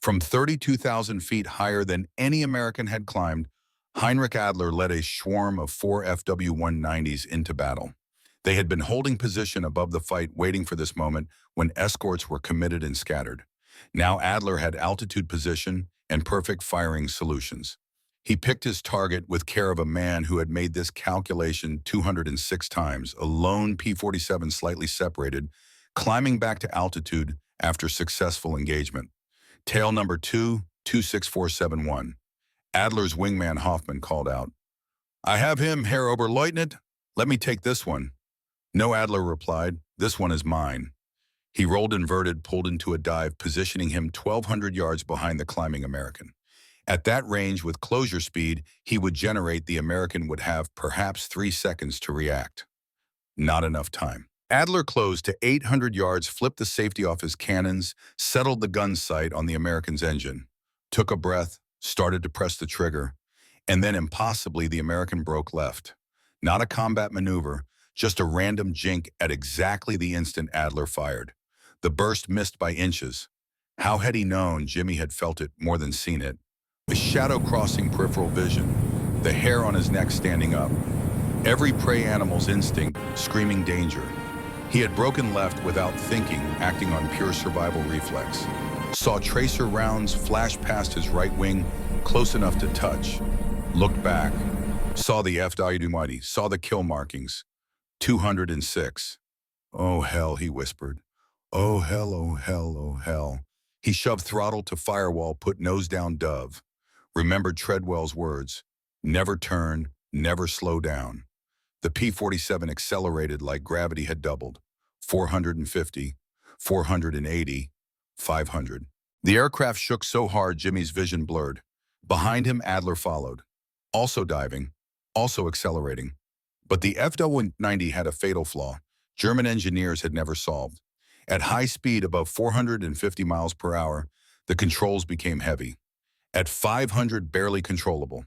From 32,000 feet higher than any American had climbed, Heinrich Adler led a swarm of 4 FW-190s into battle. They had been holding position above the fight, waiting for this moment when escorts were committed and scattered. Now Adler had altitude position and perfect firing solutions. He picked his target with care of a man who had made this calculation 206 times, a lone P-47 slightly separated, climbing back to altitude after successful engagement. Tail number 26471. Adler's wingman Hoffman called out, I have him, Herr Oberleutnant. Let me take this one. No, Adler replied. This one is mine. He rolled inverted, pulled into a dive, positioning him 1,200 yards behind the climbing American. At that range, with closure speed, he would generate. The American would have perhaps 3 seconds to react. Not enough time. Adler closed to 800 yards, flipped the safety off his cannons, settled the gun sight on the American's engine, took a breath, started to press the trigger, and then impossibly the American broke left. Not a combat maneuver, just a random jink at exactly the instant Adler fired. The burst missed by inches. How had he known? Jimmy had felt it more than seen it. The shadow crossing peripheral vision, the hair on his neck standing up. Every prey animal's instinct screaming danger. He had broken left without thinking, acting on pure survival reflex. Saw tracer rounds flash past his right wing, close enough to touch. Looked back. Saw the FW-190, saw the kill markings. 206. Oh hell, he whispered. Oh hell, oh hell, oh hell. He shoved throttle to firewall, put nose down dove. Remembered Treadwell's words. Never turn, never slow down. The P-47 accelerated like gravity had doubled. 450, 480, 500. The aircraft shook so hard Jimmy's vision blurred. Behind him, Adler followed. Also diving, also accelerating. But the FW-190 had a fatal flaw German engineers had never solved. At high speed, above 450 miles per hour, the controls became heavy. At 500, barely controllable.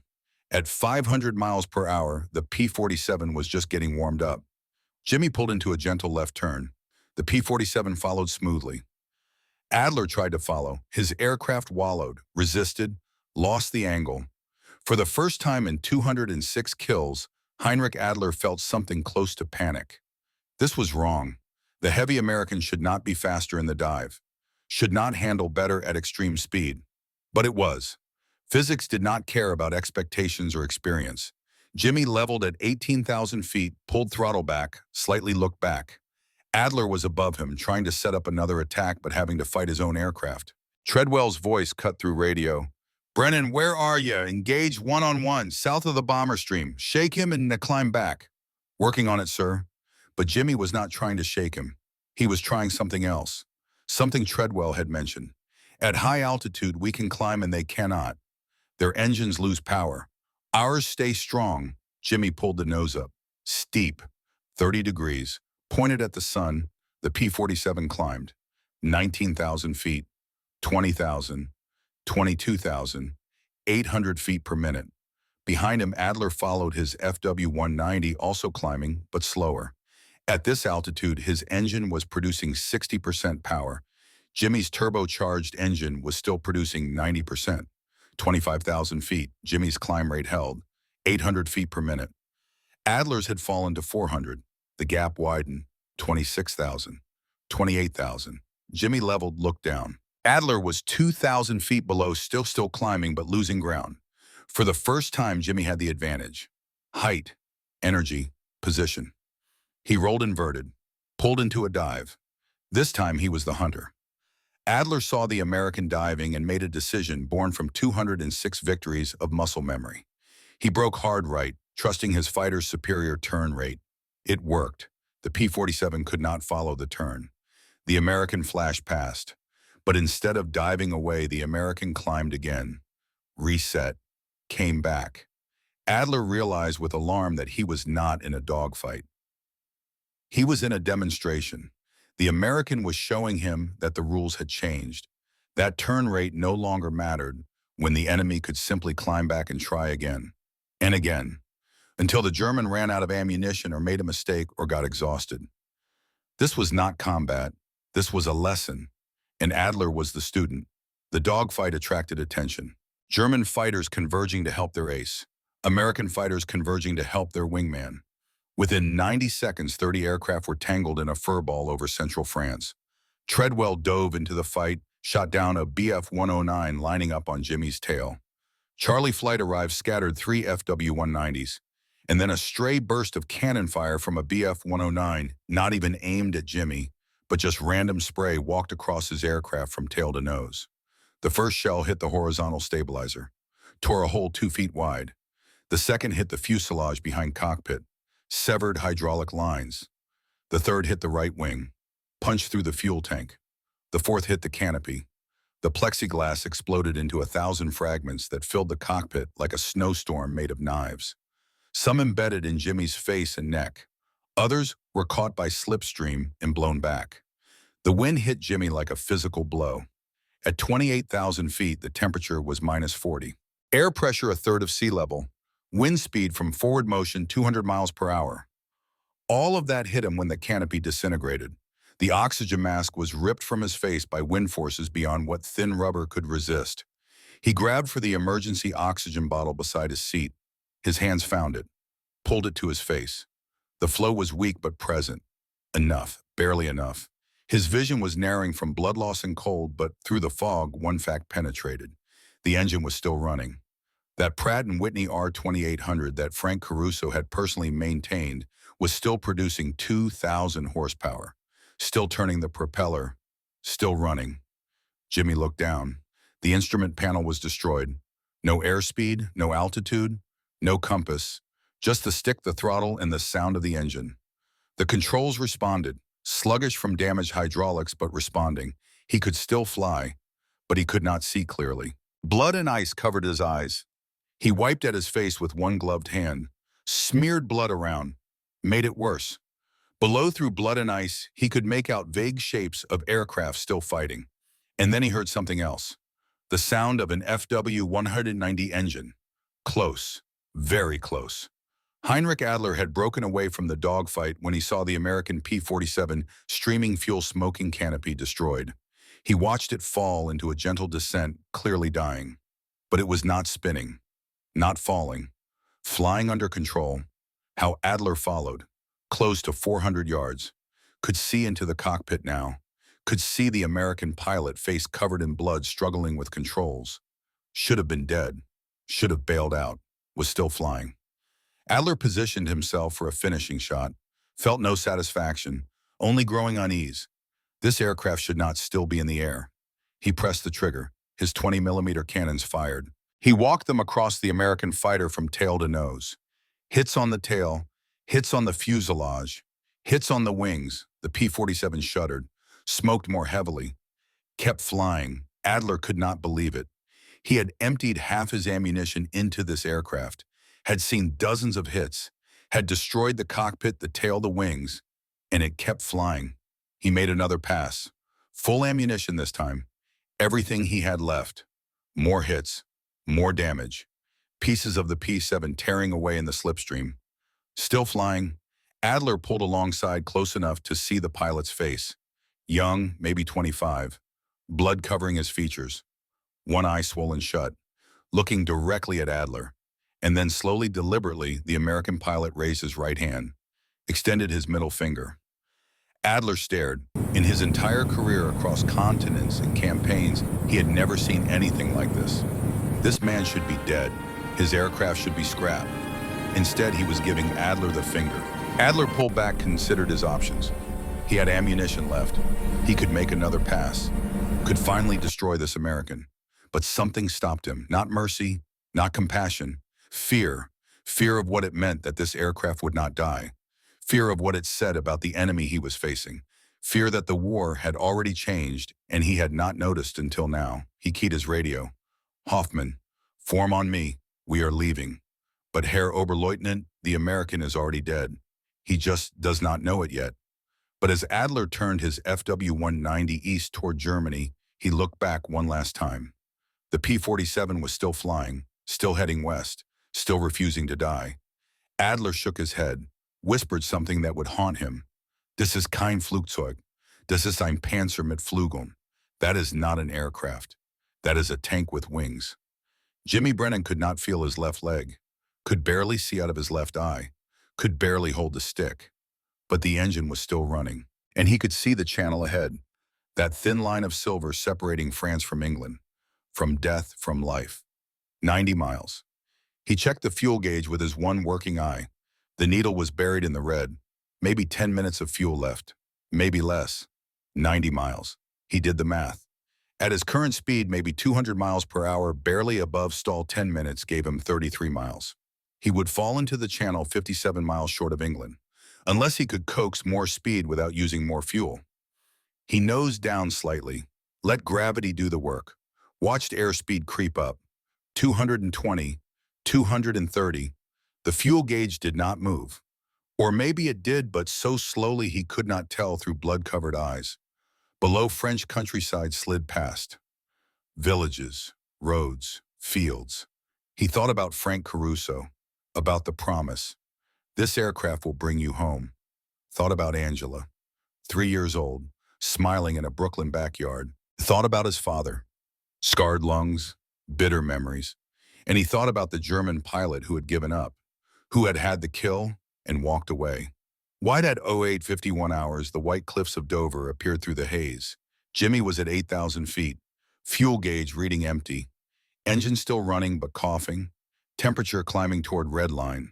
At 500 miles per hour, the P-47 was just getting warmed up. Jimmy pulled into a gentle left turn. The P-47 followed smoothly. Adler tried to follow. His aircraft wallowed, resisted, lost the angle. For the first time in 206 kills, Heinrich Adler felt something close to panic. This was wrong. The heavy American should not be faster in the dive, should not handle better at extreme speed. But it was. Physics did not care about expectations or experience. Jimmy leveled at 18,000 feet, pulled throttle back, slightly looked back. Adler was above him, trying to set up another attack but having to fight his own aircraft. Treadwell's voice cut through radio. "Brennan, where are you? Engage one-on-one, south of the bomber stream. Shake him and climb back." "Working on it, sir." But Jimmy was not trying to shake him. He was trying something else. Something Treadwell had mentioned. At high altitude, we can climb and they cannot. Their engines lose power. Ours stay strong. Jimmy pulled the nose up. Steep. 30 degrees. Pointed at the sun. The P-47 climbed. 19,000 feet. 20,000. 22,000. 800 feet per minute. Behind him, Adler followed his FW-190, also climbing, but slower. At this altitude, his engine was producing 60% power. Jimmy's turbocharged engine was still producing 90%. 25,000 feet, Jimmy's climb rate held. 800 feet per minute. Adler's had fallen to 400. The gap widened. 26,000. 28,000. Jimmy leveled, looked down. Adler was 2,000 feet below, still climbing, but losing ground. For the first time, Jimmy had the advantage. Height, energy, position. He rolled inverted, pulled into a dive. This time he was the hunter. Adler saw the American diving and made a decision born from 206 victories of muscle memory. He broke hard right, trusting his fighter's superior turn rate. It worked. The P-47 could not follow the turn. The American flashed past. But instead of diving away, the American climbed again, reset, came back. Adler realized with alarm that he was not in a dogfight. He was in a demonstration. The American was showing him that the rules had changed. That turn rate no longer mattered when the enemy could simply climb back and try again, and again, until the German ran out of ammunition or made a mistake or got exhausted. This was not combat. This was a lesson. And Adler was the student. The dogfight attracted attention. German fighters converging to help their ace. American fighters converging to help their wingman. Within 90 seconds, 30 aircraft were tangled in a furball over central France. Treadwell dove into the fight, shot down a Bf-109 lining up on Jimmy's tail. Charlie Flight arrived, scattered 3 FW-190s, and then a stray burst of cannon fire from a Bf-109, not even aimed at Jimmy, but just random spray walked across his aircraft from tail to nose. The first shell hit the horizontal stabilizer, tore a hole 2 feet wide. The second hit the fuselage behind cockpit, severed hydraulic lines. The third hit the right wing, punched through the fuel tank. The fourth hit the canopy. The plexiglass exploded into 1,000 fragments that filled the cockpit like a snowstorm made of knives. Some embedded in Jimmy's face and neck. Others were caught by slipstream and blown back. The wind hit Jimmy like a physical blow. At 28,000 feet, the temperature was -40. Air pressure a third of sea level. Wind speed from forward motion 200 miles per hour. All of that hit him when the canopy disintegrated. The oxygen mask was ripped from his face by wind forces beyond what thin rubber could resist. He grabbed for the emergency oxygen bottle beside his seat. His hands found it, pulled it to his face. The flow was weak but present. Enough, barely enough. His vision was narrowing from blood loss and cold, but through the fog, one fact penetrated. The engine was still running. That Pratt & Whitney R2800 that Frank Caruso had personally maintained was still producing 2,000 horsepower, still turning the propeller, still running. Jimmy looked down. The instrument panel was destroyed. No airspeed, no altitude, no compass, just the stick, the throttle, and the sound of the engine. The controls responded, sluggish from damaged hydraulics, but responding. He could still fly, but he could not see clearly. Blood and ice covered his eyes. He wiped at his face with one gloved hand, smeared blood around, made it worse. Below, through blood and ice, he could make out vague shapes of aircraft still fighting. And then he heard something else. The sound of an FW-190 engine. Close, very close. Heinrich Adler had broken away from the dogfight when he saw the American P-47 streaming fuel smoking canopy destroyed. He watched it fall into a gentle descent, clearly dying. But it was not spinning, not falling, flying under control. How Adler followed, close to 400 yards, could see into the cockpit now, could see the American pilot, face covered in blood, struggling with controls. Should have been dead, should have bailed out, was still flying. Adler positioned himself for a finishing shot, felt no satisfaction, only growing unease. This aircraft should not still be in the air. He pressed the trigger. His 20-millimeter cannons fired. He walked them across the American fighter from tail to nose. Hits on the tail, hits on the fuselage, hits on the wings. The P-47 shuddered, smoked more heavily, kept flying. Adler could not believe it. He had emptied half his ammunition into this aircraft, had seen dozens of hits, had destroyed the cockpit, the tail, the wings, and it kept flying. He made another pass. Full ammunition this time. Everything he had left. More hits, more damage. Pieces of the P-7 tearing away in the slipstream. Still flying, Adler pulled alongside close enough to see the pilot's face. Young, maybe 25, blood covering his features, one eye swollen shut, looking directly at Adler. And then slowly, deliberately, the American pilot raised his right hand, extended his middle finger. Adler stared. In his entire career across continents and campaigns, he had never seen anything like this. This man should be dead. His aircraft should be scrapped. Instead, he was giving Adler the finger. Adler pulled back, considered his options. He had ammunition left. He could make another pass, could finally destroy this American. But something stopped him. Not mercy, not compassion. Fear. Fear of what it meant that this aircraft would not die. Fear of what it said about the enemy he was facing. Fear that the war had already changed and he had not noticed until now. He keyed his radio. Hoffman, form on me. We are leaving. But Herr Oberleutnant, the American is already dead. He just does not know it yet. But as Adler turned his FW-190 east toward Germany, he looked back one last time. The P-47 was still flying, still heading west, still refusing to die. Adler shook his head, whispered something that would haunt him. Das ist kein Flugzeug. Das ist ein Panzer mit Flügeln. That is not an aircraft. That is a tank with wings. Jimmy Brennan could not feel his left leg, could barely see out of his left eye, could barely hold the stick. But the engine was still running, and he could see the channel ahead, that thin line of silver separating France from England, from death, from life. 90 miles. He checked the fuel gauge with his one working eye. The needle was buried in the red. Maybe 10 minutes of fuel left, maybe less. 90 miles. He did the math. At his current speed, maybe 200 miles per hour, barely above stall 10 minutes gave him 33 miles. He would fall into the channel 57 miles short of England, unless he could coax more speed without using more fuel. He nosed down slightly, let gravity do the work, watched airspeed creep up. 220, 230. The fuel gauge did not move. Or maybe it did, but so slowly he could not tell through blood-covered eyes. Below, French countryside slid past. Villages, roads, fields. He thought about Frank Caruso, about the promise. This aircraft will bring you home. Thought about Angela, 3 years old, smiling in a Brooklyn backyard. Thought about his father, scarred lungs, bitter memories. And he thought about the German pilot who had given up, who had had the kill and walked away. Wide at 08:51 hours, the white cliffs of Dover appeared through the haze. Jimmy was at 8,000 feet, fuel gauge reading empty, engine still running but coughing, temperature climbing toward red line.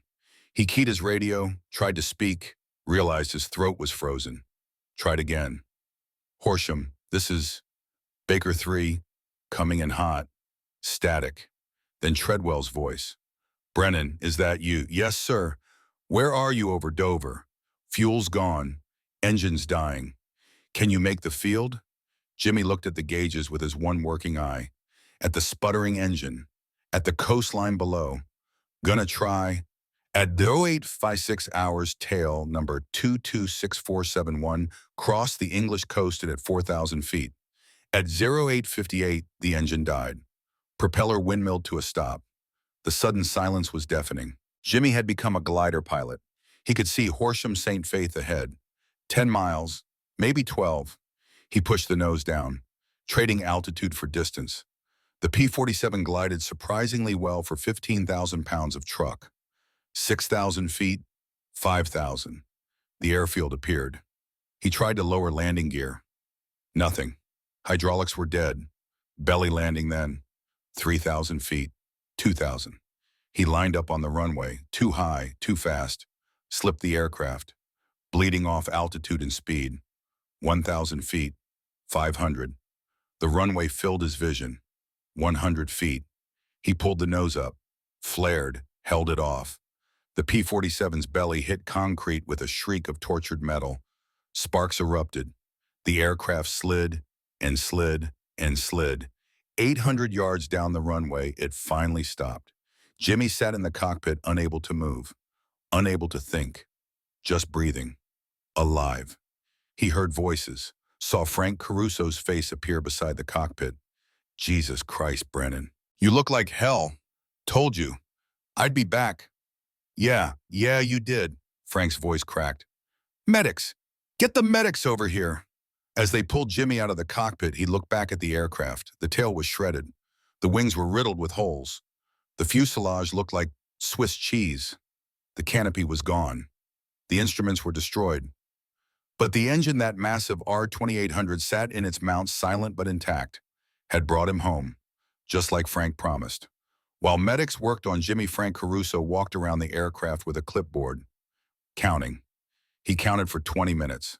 He keyed his radio, tried to speak, realized his throat was frozen. Tried again. Horsham, this is Baker 3, coming in hot, static. Then Treadwell's voice. Brennan, is that you? Yes, sir. Where are you over Dover? Fuel's gone. Engine's dying. Can you make the field? Jimmy looked at the gauges with his one working eye, at the sputtering engine, at the coastline below. Gonna try. At 0856 hours, tail number 226471 crossed the English coast at 4,000 feet. At 0858, the engine died. Propeller windmilled to a stop. The sudden silence was deafening. Jimmy had become a glider pilot. He could see Horsham St. Faith ahead. 10 miles, maybe 12. He pushed the nose down, trading altitude for distance. The P-47 glided surprisingly well for 15,000 pounds of truck. 6,000 feet, 5,000. The airfield appeared. He tried to lower landing gear. Nothing. Hydraulics were dead. Belly landing then. 3,000 feet, 2,000. He lined up on the runway, too high, too fast, slipped the aircraft, bleeding off altitude and speed. 1,000 feet, 500. The runway filled his vision. 100 feet. He pulled the nose up, flared, held it off. The P-47's belly hit concrete with a shriek of tortured metal. Sparks erupted. The aircraft slid and slid and slid. 800 yards down the runway, it finally stopped. Jimmy sat in the cockpit, unable to move, unable to think, just breathing, alive. He heard voices, saw Frank Caruso's face appear beside the cockpit. Jesus Christ, Brennan. You look like hell. Told you. I'd be back. Yeah, you did. Frank's voice cracked. Medics! Get the medics over here! As they pulled Jimmy out of the cockpit, he looked back at the aircraft. The tail was shredded. The wings were riddled with holes. The fuselage looked like Swiss cheese. The canopy was gone. The instruments were destroyed. But the engine, that massive R-2800, sat in its mount, silent but intact, had brought him home, just like Frank promised. While medics worked on Jimmy, Frank Caruso walked around the aircraft with a clipboard, counting. He counted for 20 minutes.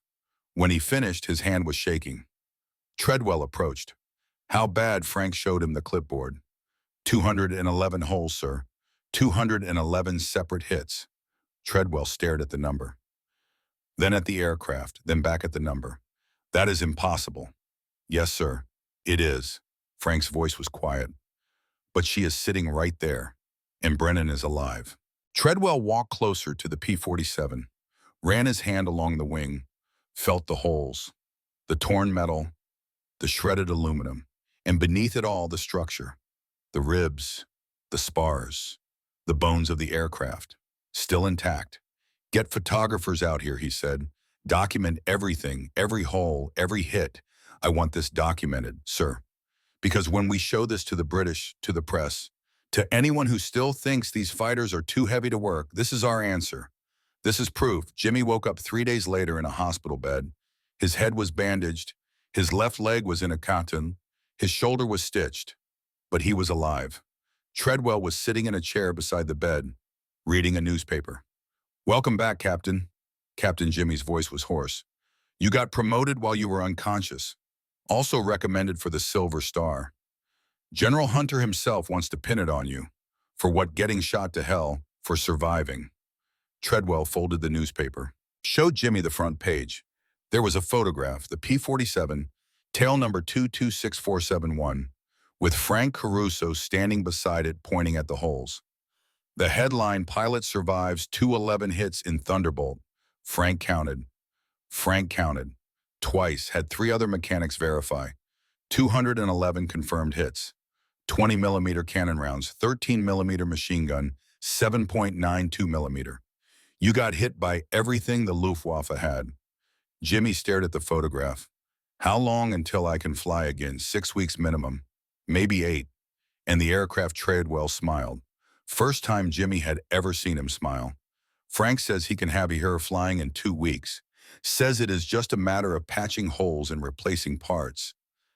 When he finished, his hand was shaking. Treadwell approached. How bad? Frank showed him the clipboard. 211 holes, sir. 211 separate hits. Treadwell stared at the number. Then at the aircraft, then back at the number. That is impossible. Yes, sir, it is. Frank's voice was quiet. But she is sitting right there, and Brennan is alive. Treadwell walked closer to the P-47, ran his hand along the wing, felt the holes, the torn metal, the shredded aluminum, and beneath it all, the structure, the ribs, the spars, the bones of the aircraft, still intact. Get photographers out here, he said. Document everything, every hole, every hit. I want this documented, sir. Because when we show this to the British, to the press, to anyone who still thinks these fighters are too heavy to work, this is our answer. This is proof. Jimmy woke up 3 days later in a hospital bed. His head was bandaged. His left leg was in a cotton. His shoulder was stitched. But he was alive. Treadwell was sitting in a chair beside the bed, reading a newspaper. Welcome back, Captain. Captain Jimmy's voice was hoarse. You got promoted while you were unconscious. Also recommended for the Silver Star. General Hunter himself wants to pin it on you. For what? Getting shot to hell. For surviving. Treadwell folded the newspaper, showed Jimmy the front page. There was a photograph, the P-47, tail number 226471, with Frank Caruso standing beside it, pointing at the holes. The headline, Pilot Survives 211 Hits in Thunderbolt. Frank counted. Twice, had 3 other mechanics verify. 211 confirmed hits. 20mm cannon rounds, 13mm machine gun, 7.92mm. You got hit by everything the Luftwaffe had. Jimmy stared at the photograph. How long until I can fly again? 6 weeks minimum. Maybe 8. And the aircraft. Treadwell smiled. First time Jimmy had ever seen him smile. Frank says he can have you here flying in 2 weeks. Says it is just a matter of patching holes and replacing parts.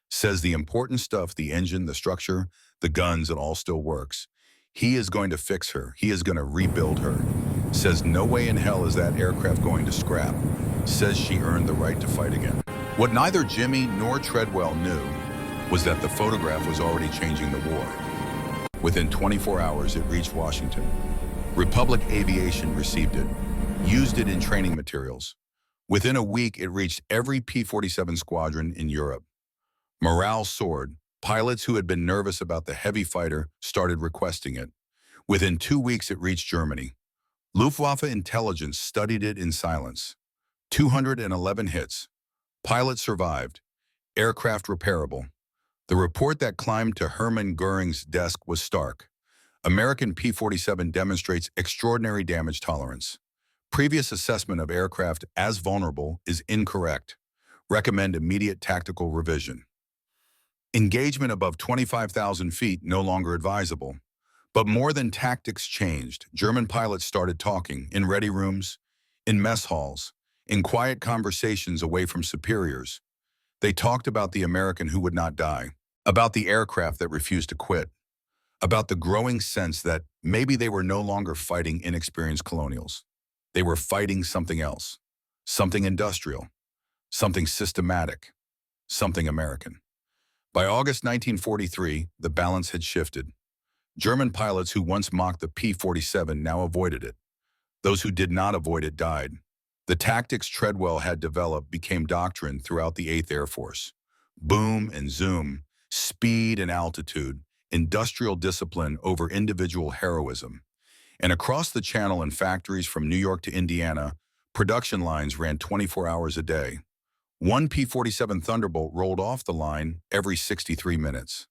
Says the important stuff, the engine, the structure, the guns, it all still works. He is going to fix her. He is going to rebuild her. Says no way in hell is that aircraft going to scrap. Says she earned the right to fight again. What neither Jimmy nor Treadwell knew was that the photograph was already changing the war. Within 24 hours, it reached Washington. Republic Aviation received it, used it in training materials. Within a week, it reached every P-47 squadron in Europe. Morale soared. Pilots who had been nervous about the heavy fighter started requesting it. Within 2 weeks, it reached Germany. Luftwaffe intelligence studied it in silence. 211 hits. Pilot survived. Aircraft repairable. The report that climbed to Hermann Goering's desk was stark. American P-47 demonstrates extraordinary damage tolerance. Previous assessment of aircraft as vulnerable is incorrect. Recommend immediate tactical revision. Engagement above 25,000 feet no longer advisable. But more than tactics changed. German pilots started talking in ready rooms, in mess halls, in quiet conversations away from superiors. They talked about the American who would not die, about the aircraft that refused to quit, about the growing sense that maybe they were no longer fighting inexperienced colonials. They were fighting something else, something industrial, something systematic, something American. By August 1943, the balance had shifted. German pilots who once mocked the P-47 now avoided it. Those who did not avoid it died. The tactics Treadwell had developed became doctrine throughout the 8th Air Force. Boom and zoom, speed and altitude, industrial discipline over individual heroism. And across the channel in factories from New York to Indiana, production lines ran 24 hours a day. One P-47 Thunderbolt rolled off the line every 63 minutes.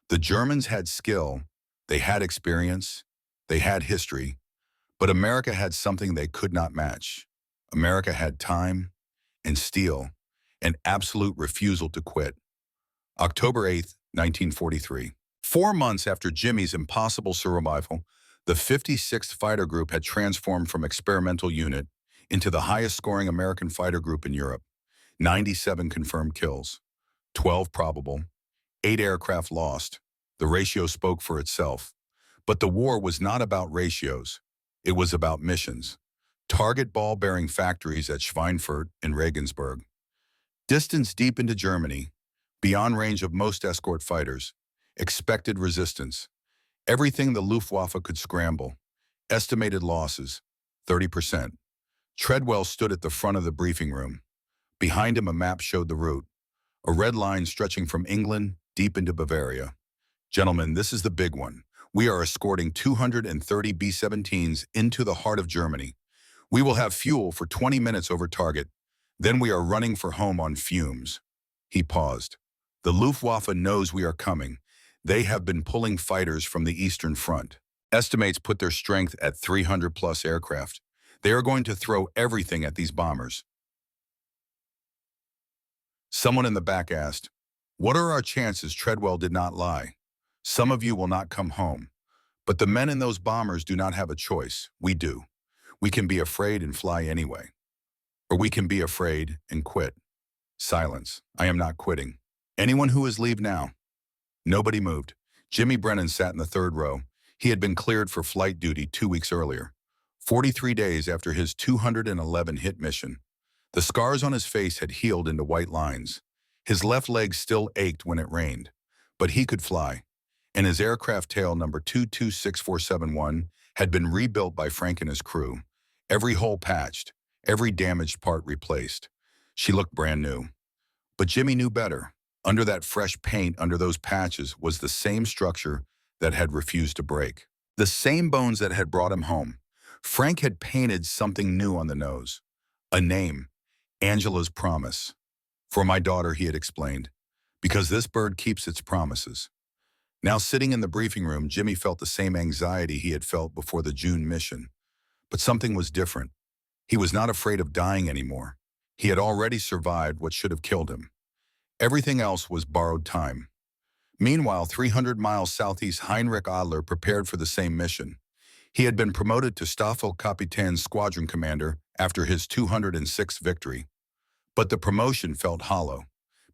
The Germans had skill, they had experience, they had history, but America had something they could not match. America had time and steel, an absolute refusal to quit. October 8th, 1943. 4 months after Jimmy's impossible survival, the 56th Fighter Group had transformed from experimental unit into the highest-scoring American fighter group in Europe. 97 confirmed kills, 12 probable, 8 aircraft lost. The ratio spoke for itself. But the war was not about ratios. It was about missions. Target ball-bearing factories at Schweinfurt and Regensburg. Distance deep into Germany, beyond range of most escort fighters. Expected resistance. Everything the Luftwaffe could scramble. Estimated losses, 30%. Treadwell stood at the front of the briefing room. Behind him, a map showed the route, a red line stretching from England deep into Bavaria. Gentlemen, this is the big one. We are escorting 230 B-17s into the heart of Germany. We will have fuel for 20 minutes over target. Then we are running for home on fumes. He paused. The Luftwaffe knows we are coming. They have been pulling fighters from the Eastern Front. Estimates put their strength at 300-plus aircraft. They are going to throw everything at these bombers. Someone in the back asked, "What are our chances?" Treadwell did not lie. "Some of you will not come home. But the men in those bombers do not have a choice. We do. We can be afraid and fly anyway. Or we can be afraid and quit." Silence. "I am not quitting. Anyone who is leave now." Nobody moved. Jimmy Brennan sat in the third row. He had been cleared for flight duty 2 weeks earlier, 43 days after his 211 hit mission. The scars on his face had healed into white lines. His left leg still ached when it rained, but he could fly. And his aircraft tail number 226471 had been rebuilt by Frank and his crew. Every hole patched, every damaged part replaced. She looked brand new. But Jimmy knew better. Under that fresh paint, under those patches, was the same structure that had refused to break. The same bones that had brought him home. Frank had painted something new on the nose. A name, Angela's Promise. "For my daughter," he had explained, "because this bird keeps its promises." Now sitting in the briefing room, Jimmy felt the same anxiety he had felt before the June mission. But something was different. He was not afraid of dying anymore. He had already survived what should have killed him. Everything else was borrowed time. Meanwhile, 300 miles southeast, Heinrich Adler prepared for the same mission. He had been promoted to Staffelkapitän squadron commander after his 206th victory. But the promotion felt hollow,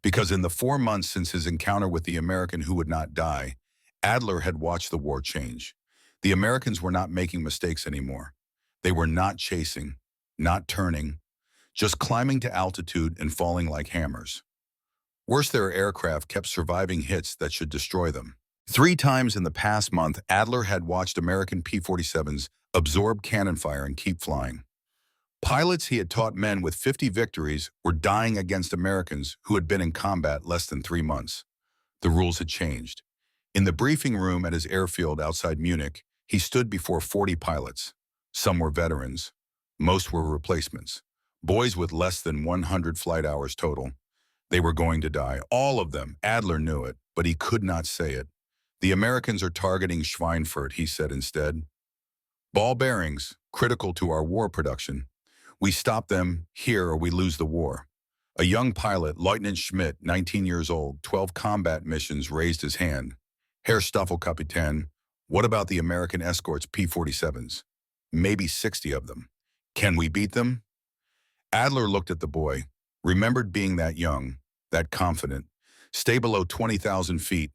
because in the 4 months since his encounter with the American who would not die, Adler had watched the war change. The Americans were not making mistakes anymore. They were not chasing, not turning, just climbing to altitude and falling like hammers. Worse, their aircraft kept surviving hits that should destroy them. 3 times in the past month, Adler had watched American P-47s absorb cannon fire and keep flying. Pilots he had taught, men with 50 victories, were dying against Americans who had been in combat less than 3 months. The rules had changed. In the briefing room at his airfield outside Munich, he stood before 40 pilots. Some were veterans. Most were replacements. Boys with less than 100 flight hours total. They were going to die. All of them. Adler knew it, but he could not say it. "The Americans are targeting Schweinfurt," he said instead. "Ball bearings, critical to our war production. We stop them here or we lose the war." A young pilot, Lieutenant Schmidt, 19 years old, 12 combat missions, raised his hand. "Herr Staffelkapitän, what about the American escorts P-47s? Maybe 60 of them. Can we beat them?" Adler looked at the boy, remembered being that young, that confident. "Stay below 20,000 feet.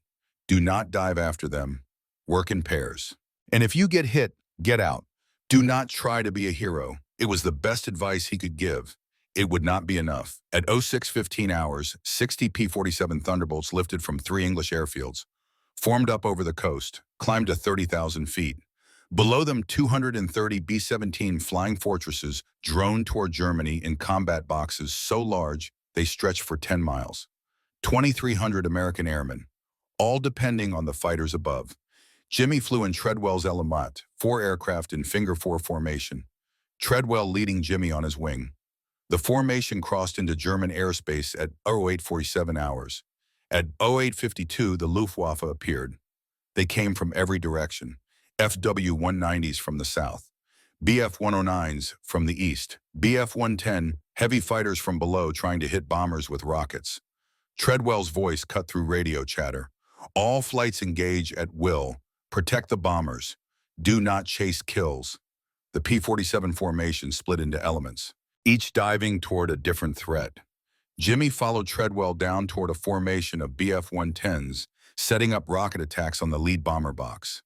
Do not dive after them. Work in pairs. And if you get hit, get out. Do not try to be a hero. It was the best advice he could give. It would not be enough. At 06:15 hours, 60 P-47 Thunderbolts lifted from 3 English airfields, formed up over the coast, climbed to 30,000 feet. Below them, 230 B-17 Flying Fortresses droned toward Germany in combat boxes so large they stretched for 10 miles. 2,300 American airmen, all depending on the fighters above. Jimmy flew in Treadwell's Element, 4 aircraft in Finger 4 formation, Treadwell leading Jimmy on his wing. The formation crossed into German airspace at 08:47 hours. At 08:52, the Luftwaffe appeared. They came from every direction. FW-190s from the south, BF-109s from the east, BF-110 heavy fighters from below trying to hit bombers with rockets. Treadwell's voice cut through radio chatter. All flights engage at will. Protect the bombers. Do not chase kills. The P-47 formation split into elements, each diving toward a different threat. Jimmy followed Treadwell down toward a formation of BF-110s, setting up rocket attacks on the lead bomber box.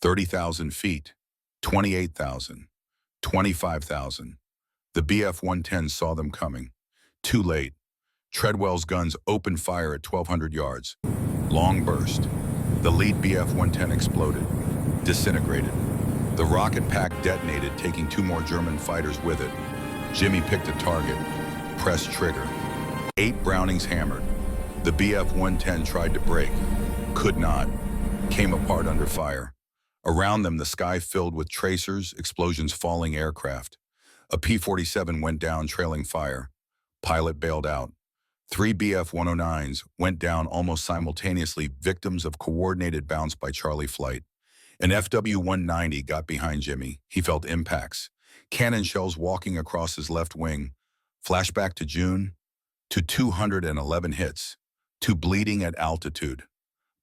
30,000 feet, 28,000, 25,000. The BF-110s saw them coming. Too late. Treadwell's guns opened fire at 1,200 yards. Long burst. The lead BF-110 exploded, disintegrated. The rocket pack detonated, taking 2 more German fighters with it. Jimmy picked a target, pressed trigger. 8 Brownings hammered. The BF-110 tried to break, could not, came apart under fire. Around them, the sky filled with tracers, explosions, falling aircraft. A P-47 went down, trailing fire. Pilot bailed out. 3 BF-109s went down almost simultaneously, victims of coordinated bounce by Charlie flight. An FW-190 got behind Jimmy. He felt impacts. Cannon shells walking across his left wing. Flashback to June, to 211 hits, to bleeding at altitude.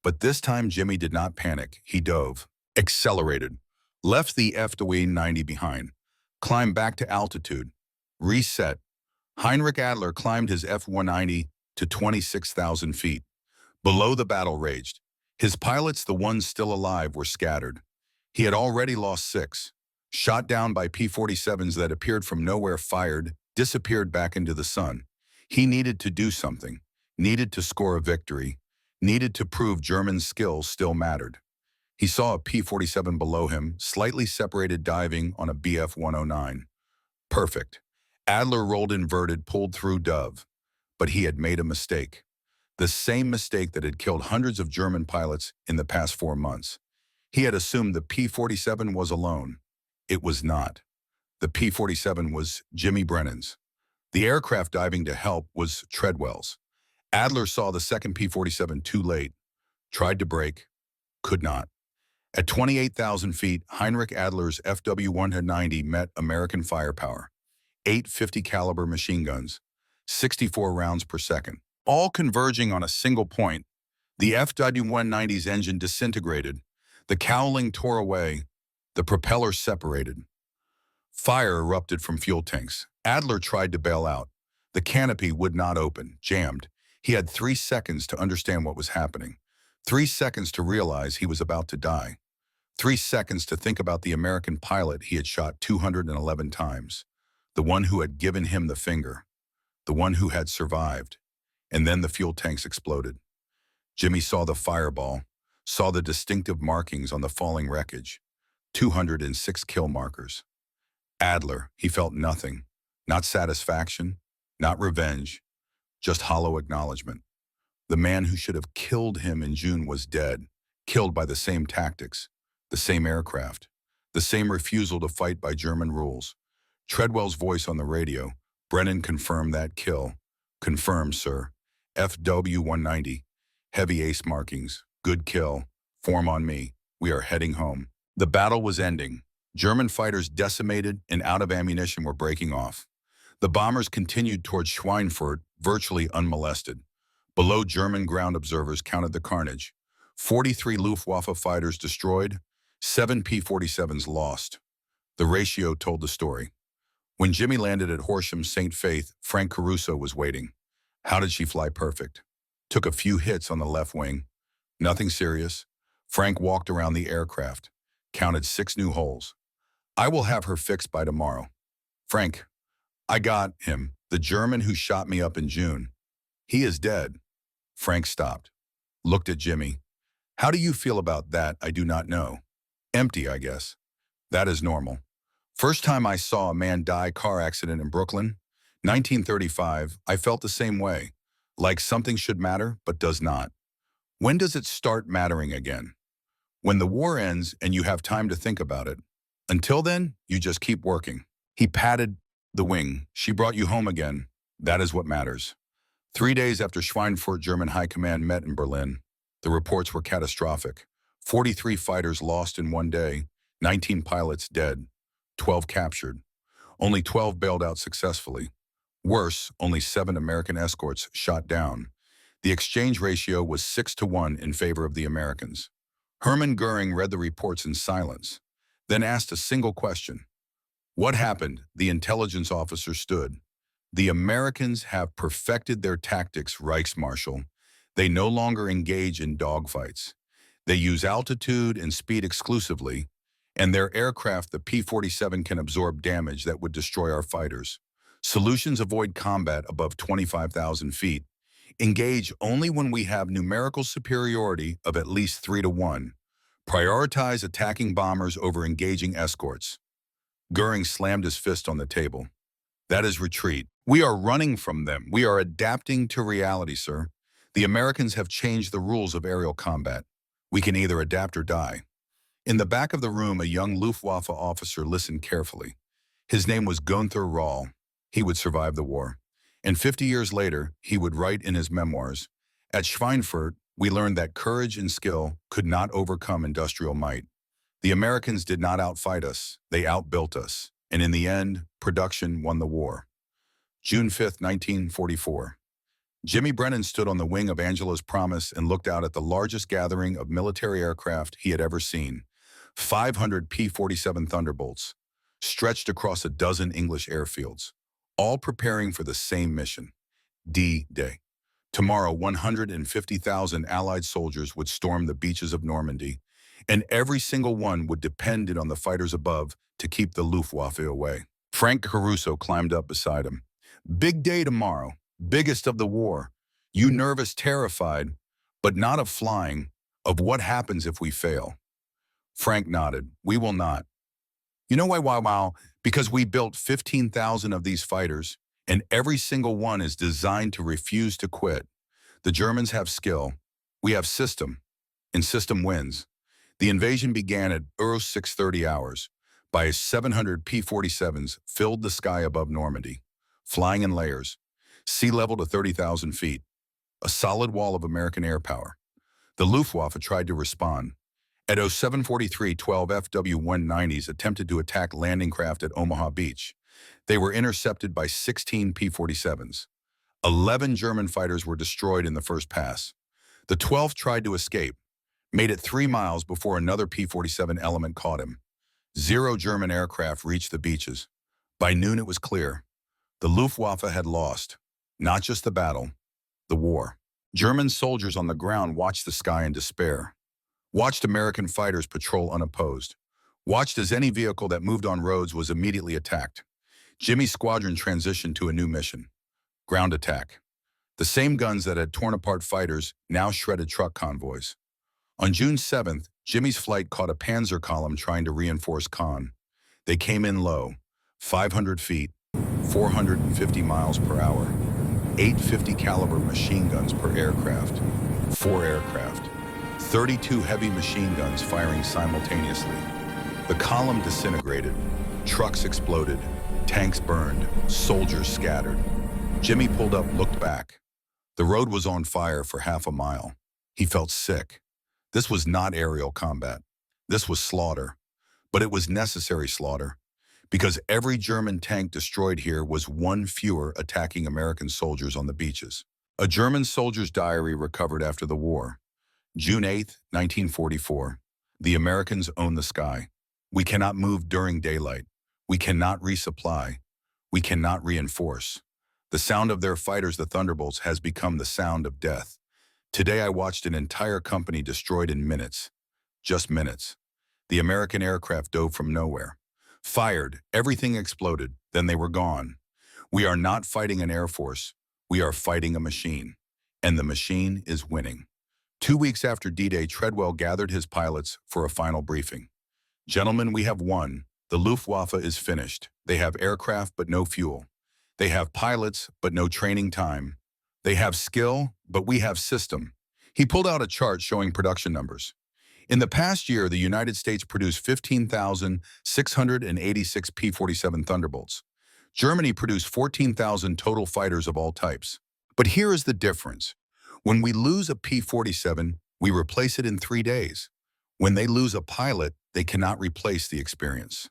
But this time, Jimmy did not panic. He dove, accelerated, left the FW-90 behind, climbed back to altitude, reset. Heinrich Adler climbed his F-190 to 26,000 feet. Below, the battle raged. His pilots, the ones still alive, were scattered. He had already lost 6. Shot down by P-47s that appeared from nowhere, fired, disappeared back into the sun. He needed to do something, needed to score a victory, needed to prove German skill still mattered. He saw a P-47 below him, slightly separated, diving on a BF-109. Perfect. Adler rolled inverted, pulled through dove. But he had made a mistake. The same mistake that had killed hundreds of German pilots in the past 4 months. He had assumed the P-47 was alone. It was not. The P-47 was Jimmy Brennan's. The aircraft diving to help was Treadwell's. Adler saw the second P-47 too late, tried to brake, could not. At 28,000 feet, Heinrich Adler's FW-190 met American firepower. 8 50 caliber machine guns, 64 rounds per second, all converging on a single point. The FW-190's engine disintegrated. The cowling tore away. The propeller separated. Fire erupted from fuel tanks. Adler tried to bail out. The canopy would not open, jammed. He had 3 seconds to understand what was happening. 3 seconds to realize he was about to die. 3 seconds to think about the American pilot he had shot 211 times. The one who had given him the finger. The one who had survived. And then the fuel tanks exploded. Jimmy saw the fireball, saw the distinctive markings on the falling wreckage. 206 kill markers. Adler, he felt nothing. Not satisfaction, not revenge, just hollow acknowledgement. The man who should have killed him in June was dead, killed by the same tactics, the same aircraft, the same refusal to fight by German rules. Treadwell's voice on the radio. Brennan confirmed that kill. Confirmed, sir. FW-190. Heavy ace markings. Good kill. Form on me. We are heading home. The battle was ending. German fighters, decimated and out of ammunition, were breaking off. The bombers continued toward Schweinfurt, virtually unmolested. Below, German ground observers counted the carnage. 43 Luftwaffe fighters destroyed, 7 P-47s lost. The ratio told the story. When Jimmy landed at Horsham St. Faith, Frank Caruso was waiting. How did she fly perfect? Took a few hits on the left wing. Nothing serious. Frank walked around the aircraft, counted 6 new holes. I will have her fixed by tomorrow. Frank, I got him, the German who shot me up in June. He is dead. Frank stopped, looked at Jimmy. How do you feel about that? I do not know. Empty, I guess. That is normal. First time I saw a man die car accident in Brooklyn, 1935, I felt the same way. Like something should matter, but does not. When does it start mattering again? When the war ends and you have time to think about it. Until then, you just keep working. He patted the wing. She brought you home again. That is what matters. 3 days after Schweinfurt German High Command met in Berlin, the reports were catastrophic. 43 fighters lost in one day, 19 pilots dead, 12 captured. Only 12 bailed out successfully. Worse, only 7 American escorts shot down. The exchange ratio was 6-1 in favor of the Americans. Hermann Goering read the reports in silence, then asked a single question. What happened? The intelligence officer stood. The Americans have perfected their tactics, Reichsmarschall. They no longer engage in dogfights. They use altitude and speed exclusively, and their aircraft, the P-47, can absorb damage that would destroy our fighters. Solutions avoid combat above 25,000 feet. Engage only when we have numerical superiority of at least 3-1. Prioritize attacking bombers over engaging escorts. Goering slammed his fist on the table. That is retreat. We are running from them. We are adapting to reality, sir. The Americans have changed the rules of aerial combat. We can either adapt or die. In the back of the room, a young Luftwaffe officer listened carefully. His name was Gunther Rahl. He would survive the war. And 50 years later, he would write in his memoirs, "At Schweinfurt, we learned that courage and skill could not overcome industrial might. The Americans did not outfight us, they outbuilt us. And in the end, production won the war." June 5, 1944. Jimmy Brennan stood on the wing of Angela's Promise and looked out at the largest gathering of military aircraft he had ever seen. 500 P-47 Thunderbolts, stretched across a dozen English airfields, all preparing for the same mission, D-Day. Tomorrow, 150,000 Allied soldiers would storm the beaches of Normandy, and every single one would depend on the fighters above to keep the Luftwaffe away. Frank Caruso climbed up beside him. Big day tomorrow, biggest of the war. You nervous, terrified, but not of flying, of what happens if we fail. Frank nodded. We will not. You know why, wow? Because we built 15,000 of these fighters, and every single one is designed to refuse to quit. The Germans have skill. We have system, and system wins. The invasion began at 6:30 hours. By 700 P-47s filled the sky above Normandy, flying in layers, sea level to 30,000 feet, a solid wall of American air power. The Luftwaffe tried to respond. At 07:43, 12 FW-190s attempted to attack landing craft at Omaha Beach. They were intercepted by 16 P-47s. 11 German fighters were destroyed in the first pass. The 12th tried to escape, made it 3 miles before another P-47 element caught him. 0 German aircraft reached the beaches. By noon it was clear. The Luftwaffe had lost, not just the battle, the war. German soldiers on the ground watched the sky in despair. Watched American fighters patrol unopposed. Watched as any vehicle that moved on roads was immediately attacked. Jimmy's squadron transitioned to a new mission: ground attack. The same guns that had torn apart fighters now shredded truck convoys. On June 7th, Jimmy's flight caught a panzer column trying to reinforce Caen. They came in low, 500 feet, 450 miles per hour, 850 caliber machine guns per aircraft, 4 aircraft, 32 heavy machine guns firing simultaneously. The column disintegrated, trucks exploded, tanks burned, soldiers scattered. Jimmy pulled up, looked back. The road was on fire for half a mile. He felt sick. This was not aerial combat. This was slaughter. But it was necessary slaughter, because every German tank destroyed here was one fewer attacking American soldiers on the beaches. A German soldier's diary recovered after the war. June 8, 1944. The Americans own the sky. We cannot move during daylight. We cannot resupply. We cannot reinforce. The sound of their fighters, the Thunderbolts, has become the sound of death. Today I watched an entire company destroyed in minutes. just minutes. The American aircraft dove from nowhere. Fired, everything exploded, then they were gone. We are not fighting an air force. We are fighting a machine. And the machine is winning. 2 weeks after D-Day, Treadwell gathered his pilots for a final briefing. Gentlemen, we have won. The Luftwaffe is finished. They have aircraft but no fuel. They have pilots but no training time. They have skill, but we have system. He pulled out a chart showing production numbers. In the past year, the United States produced 15,686 P-47 Thunderbolts. Germany produced 14,000 total fighters of all types. But here is the difference. When we lose a P-47, we replace it in 3 days. When they lose a pilot, they cannot replace the experience.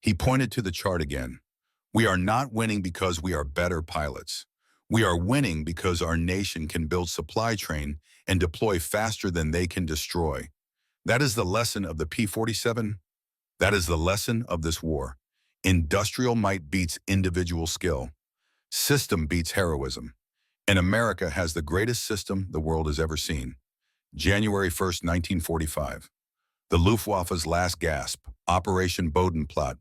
He pointed to the chart again. We are not winning because we are better pilots. We are winning because our nation can build supply chain and deploy faster than they can destroy. That is the lesson of the P-47. That is the lesson of this war. Industrial might beats individual skill. System beats heroism. And America has the greatest system the world has ever seen. January 1st, 1945. The Luftwaffe's last gasp, Operation Bodenplatte,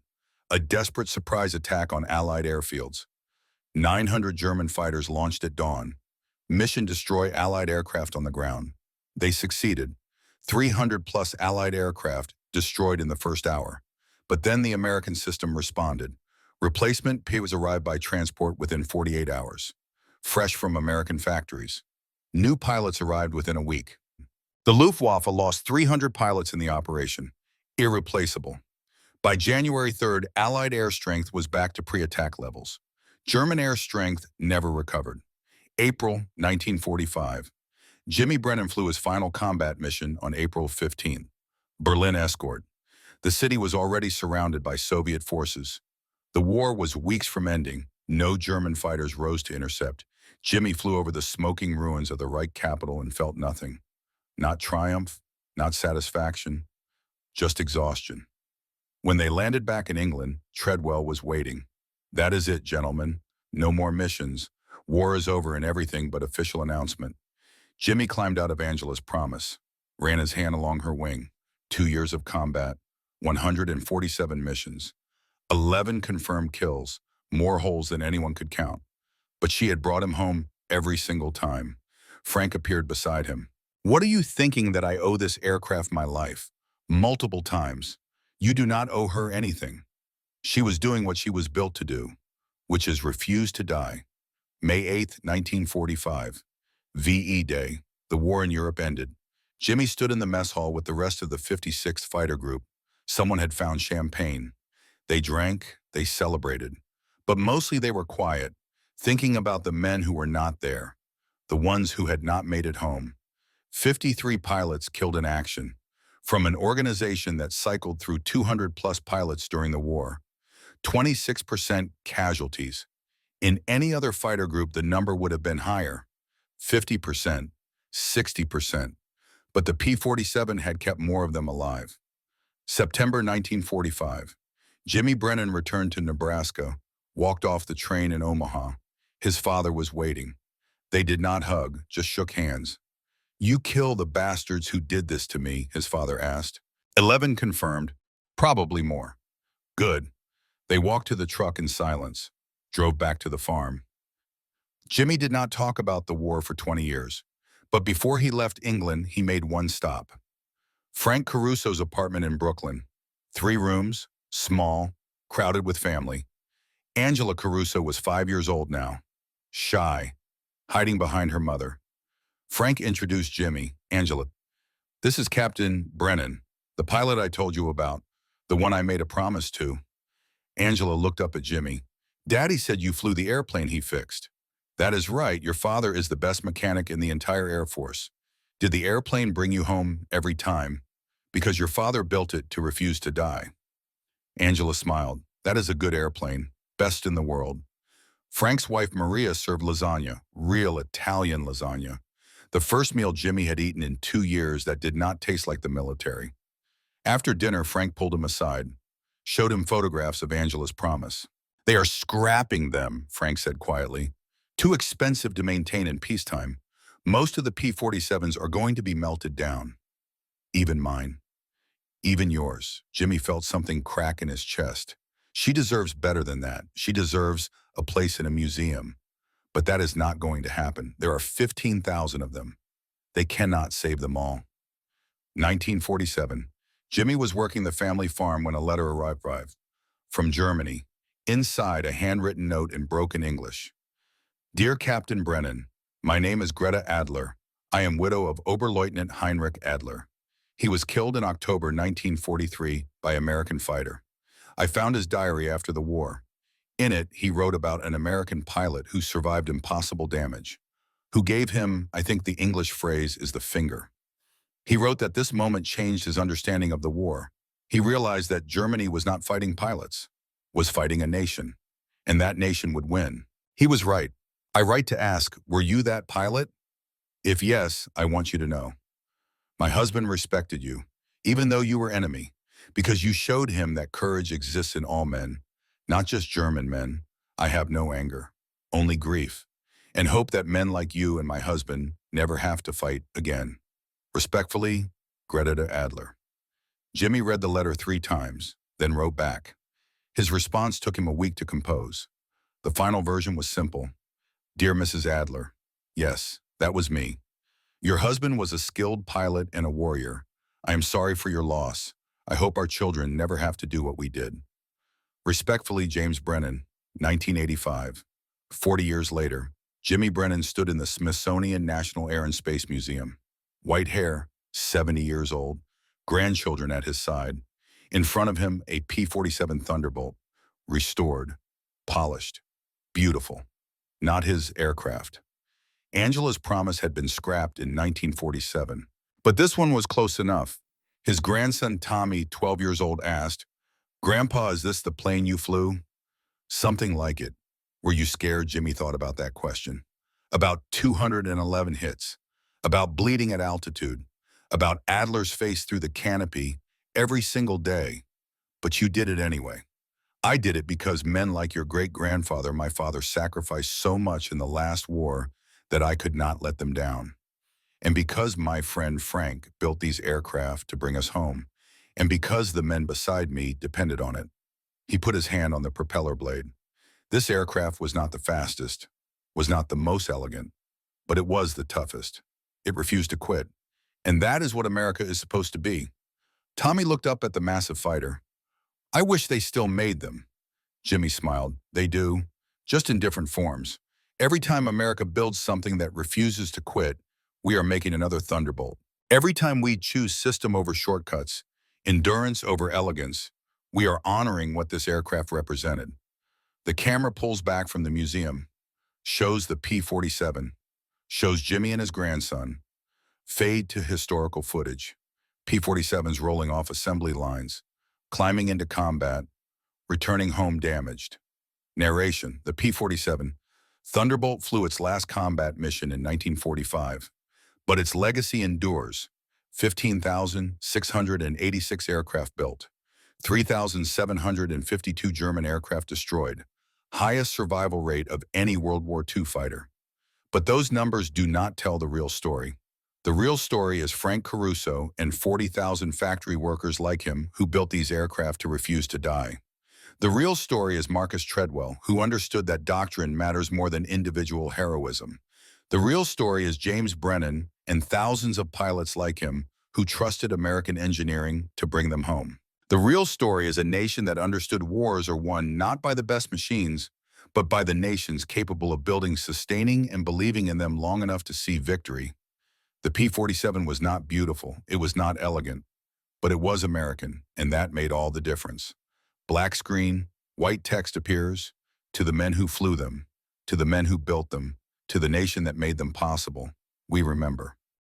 a desperate surprise attack on Allied airfields. 900 German fighters launched at dawn. Mission: destroy Allied aircraft on the ground. They succeeded. 300-plus Allied aircraft destroyed in the first hour. But then the American system responded. Replacement P was arrived by transport within 48 hours. Fresh from American factories. New pilots arrived within a week. The Luftwaffe lost 300 pilots in the operation. Irreplaceable. By January 3rd, Allied air strength was back to pre-attack levels. German air strength never recovered. April 1945. Jimmy Brennan flew his final combat mission on April 15th. Berlin escort. The city was already surrounded by Soviet forces. The war was weeks from ending. No German fighters rose to intercept. Jimmy flew over the smoking ruins of the Reich capital and felt nothing. Not triumph, not satisfaction, just exhaustion. When they landed back in England, Treadwell was waiting. That is it, gentlemen. No more missions. War is over and everything but official announcement. Jimmy climbed out of Angela's promise, ran his hand along her wing. 2 years of combat, 147 missions, 11 confirmed kills, more holes than anyone could count. But she had brought him home every single time. Frank appeared beside him. What are you thinking that I owe this aircraft my life? Multiple times. You do not owe her anything. She was doing what she was built to do, which is refuse to die. May 8th, 1945. VE Day. The war in Europe ended. Jimmy stood in the mess hall with the rest of the 56th Fighter Group. Someone had found champagne. They drank, they celebrated. But mostly they were quiet, thinking about the men who were not there, the ones who had not made it home. 53 pilots killed in action, from an organization that cycled through 200-plus pilots during the war. 26% casualties. In any other fighter group, the number would have been higher. 50%, 60%. But the P-47 had kept more of them alive. September 1945. Jimmy Brennan returned to Nebraska, walked off the train in Omaha. His father was waiting. They did not hug, just shook hands. You kill the bastards who did this to me, his father asked. 11 confirmed, probably more. Good. They walked to the truck in silence, drove back to the farm. Jimmy did not talk about the war for 20 years, but before he left England, he made one stop. Frank Caruso's apartment in Brooklyn. 3 rooms, small, crowded with family. Angela Caruso was 5 years old now, shy, hiding behind her mother. Frank introduced Jimmy. Angela, this is Captain Brennan, the pilot I told you about, the one I made a promise to. Angela looked up at Jimmy. Daddy said you flew the airplane he fixed. That is right, your father is the best mechanic in the entire Air Force. Did the airplane bring you home every time? Because your father built it to refuse to die. Angela smiled. That is a good airplane, best in the world. Frank's wife Maria served lasagna, real Italian lasagna. The first meal Jimmy had eaten in 2 years that did not taste like the military. After dinner, Frank pulled him aside, showed him photographs of Angela's promise. They are scrapping them, Frank said quietly. Too expensive to maintain in peacetime. Most of the P-47s are going to be melted down. Even mine. Even yours. Jimmy felt something crack in his chest. She deserves better than that. She deserves a place in a museum. But that is not going to happen. There are 15,000 of them. They cannot save them all. 1947. Jimmy was working the family farm when a letter arrived from Germany. Inside, a handwritten note in broken English. Dear Captain Brennan, my name is Greta Adler. I am widow of Oberleutnant Heinrich Adler. He was killed in October 1943 by American fighter. I found his diary after the war. In it, he wrote about an American pilot who survived impossible damage, who gave him, I think the English phrase is the finger. He wrote that this moment changed his understanding of the war. He realized that Germany was not fighting pilots, was fighting a nation, and that nation would win. He was right. I write to ask, were you that pilot? If yes, I want you to know. My husband respected you, even though you were enemy, because you showed him that courage exists in all men, not just German men. I have no anger, only grief, and hope that men like you and my husband never have to fight again. Respectfully, Greta Adler. Jimmy read the letter 3 times, then wrote back. His response took him a week to compose. The final version was simple. Dear Mrs. Adler, yes, that was me. Your husband was a skilled pilot and a warrior. I am sorry for your loss. I hope our children never have to do what we did. Respectfully, James Brennan, 1985. 40 years later, Jimmy Brennan stood in the Smithsonian National Air and Space Museum. White hair, 70 years old, grandchildren at his side. In front of him, a P-47 Thunderbolt, restored, polished, beautiful. Not his aircraft. Angela's promise had been scrapped in 1947, but this one was close enough. His grandson Tommy, 12 years old, asked, Grandpa, is this the plane you flew? Something like it. Were you scared? Jimmy thought about that question. About 211 hits. About bleeding at altitude. About Adler's face through the canopy every single day. But you did it anyway. I did it because men like your great-grandfather, my father, sacrificed so much in the last war that I could not let them down. And because my friend Frank built these aircraft to bring us home, and because the men beside me depended on it. He put his hand on the propeller blade. This aircraft was not the fastest, was not the most elegant, but it was the toughest. It refused to quit. And that is what America is supposed to be. Tommy looked up at the massive fighter. I wish they still made them. Jimmy smiled. They do, just in different forms. Every time America builds something that refuses to quit, we are making another Thunderbolt. Every time we choose system over shortcuts, endurance over elegance, we are honoring what this aircraft represented. The camera pulls back from the museum, shows the P-47, shows Jimmy and his grandson, fade to historical footage. P-47s rolling off assembly lines, climbing into combat, returning home damaged. Narration, the P-47, Thunderbolt flew its last combat mission in 1945, but its legacy endures. 15,686 aircraft built, 3,752 German aircraft destroyed, highest survival rate of any World War II fighter. But those numbers do not tell the real story. The real story is Frank Caruso and 40,000 factory workers like him who built these aircraft to refuse to die. The real story is Marcus Treadwell, who understood that doctrine matters more than individual heroism. The real story is James Brennan and thousands of pilots like him who trusted American engineering to bring them home. The real story is a nation that understood wars are won not by the best machines, but by the nations capable of building, sustaining, and believing in them long enough to see victory. The P-47 was not beautiful, it was not elegant, but it was American, and that made all the difference. Black screen, white text appears, to the men who flew them, to the men who built them, to the nation that made them possible. We remember.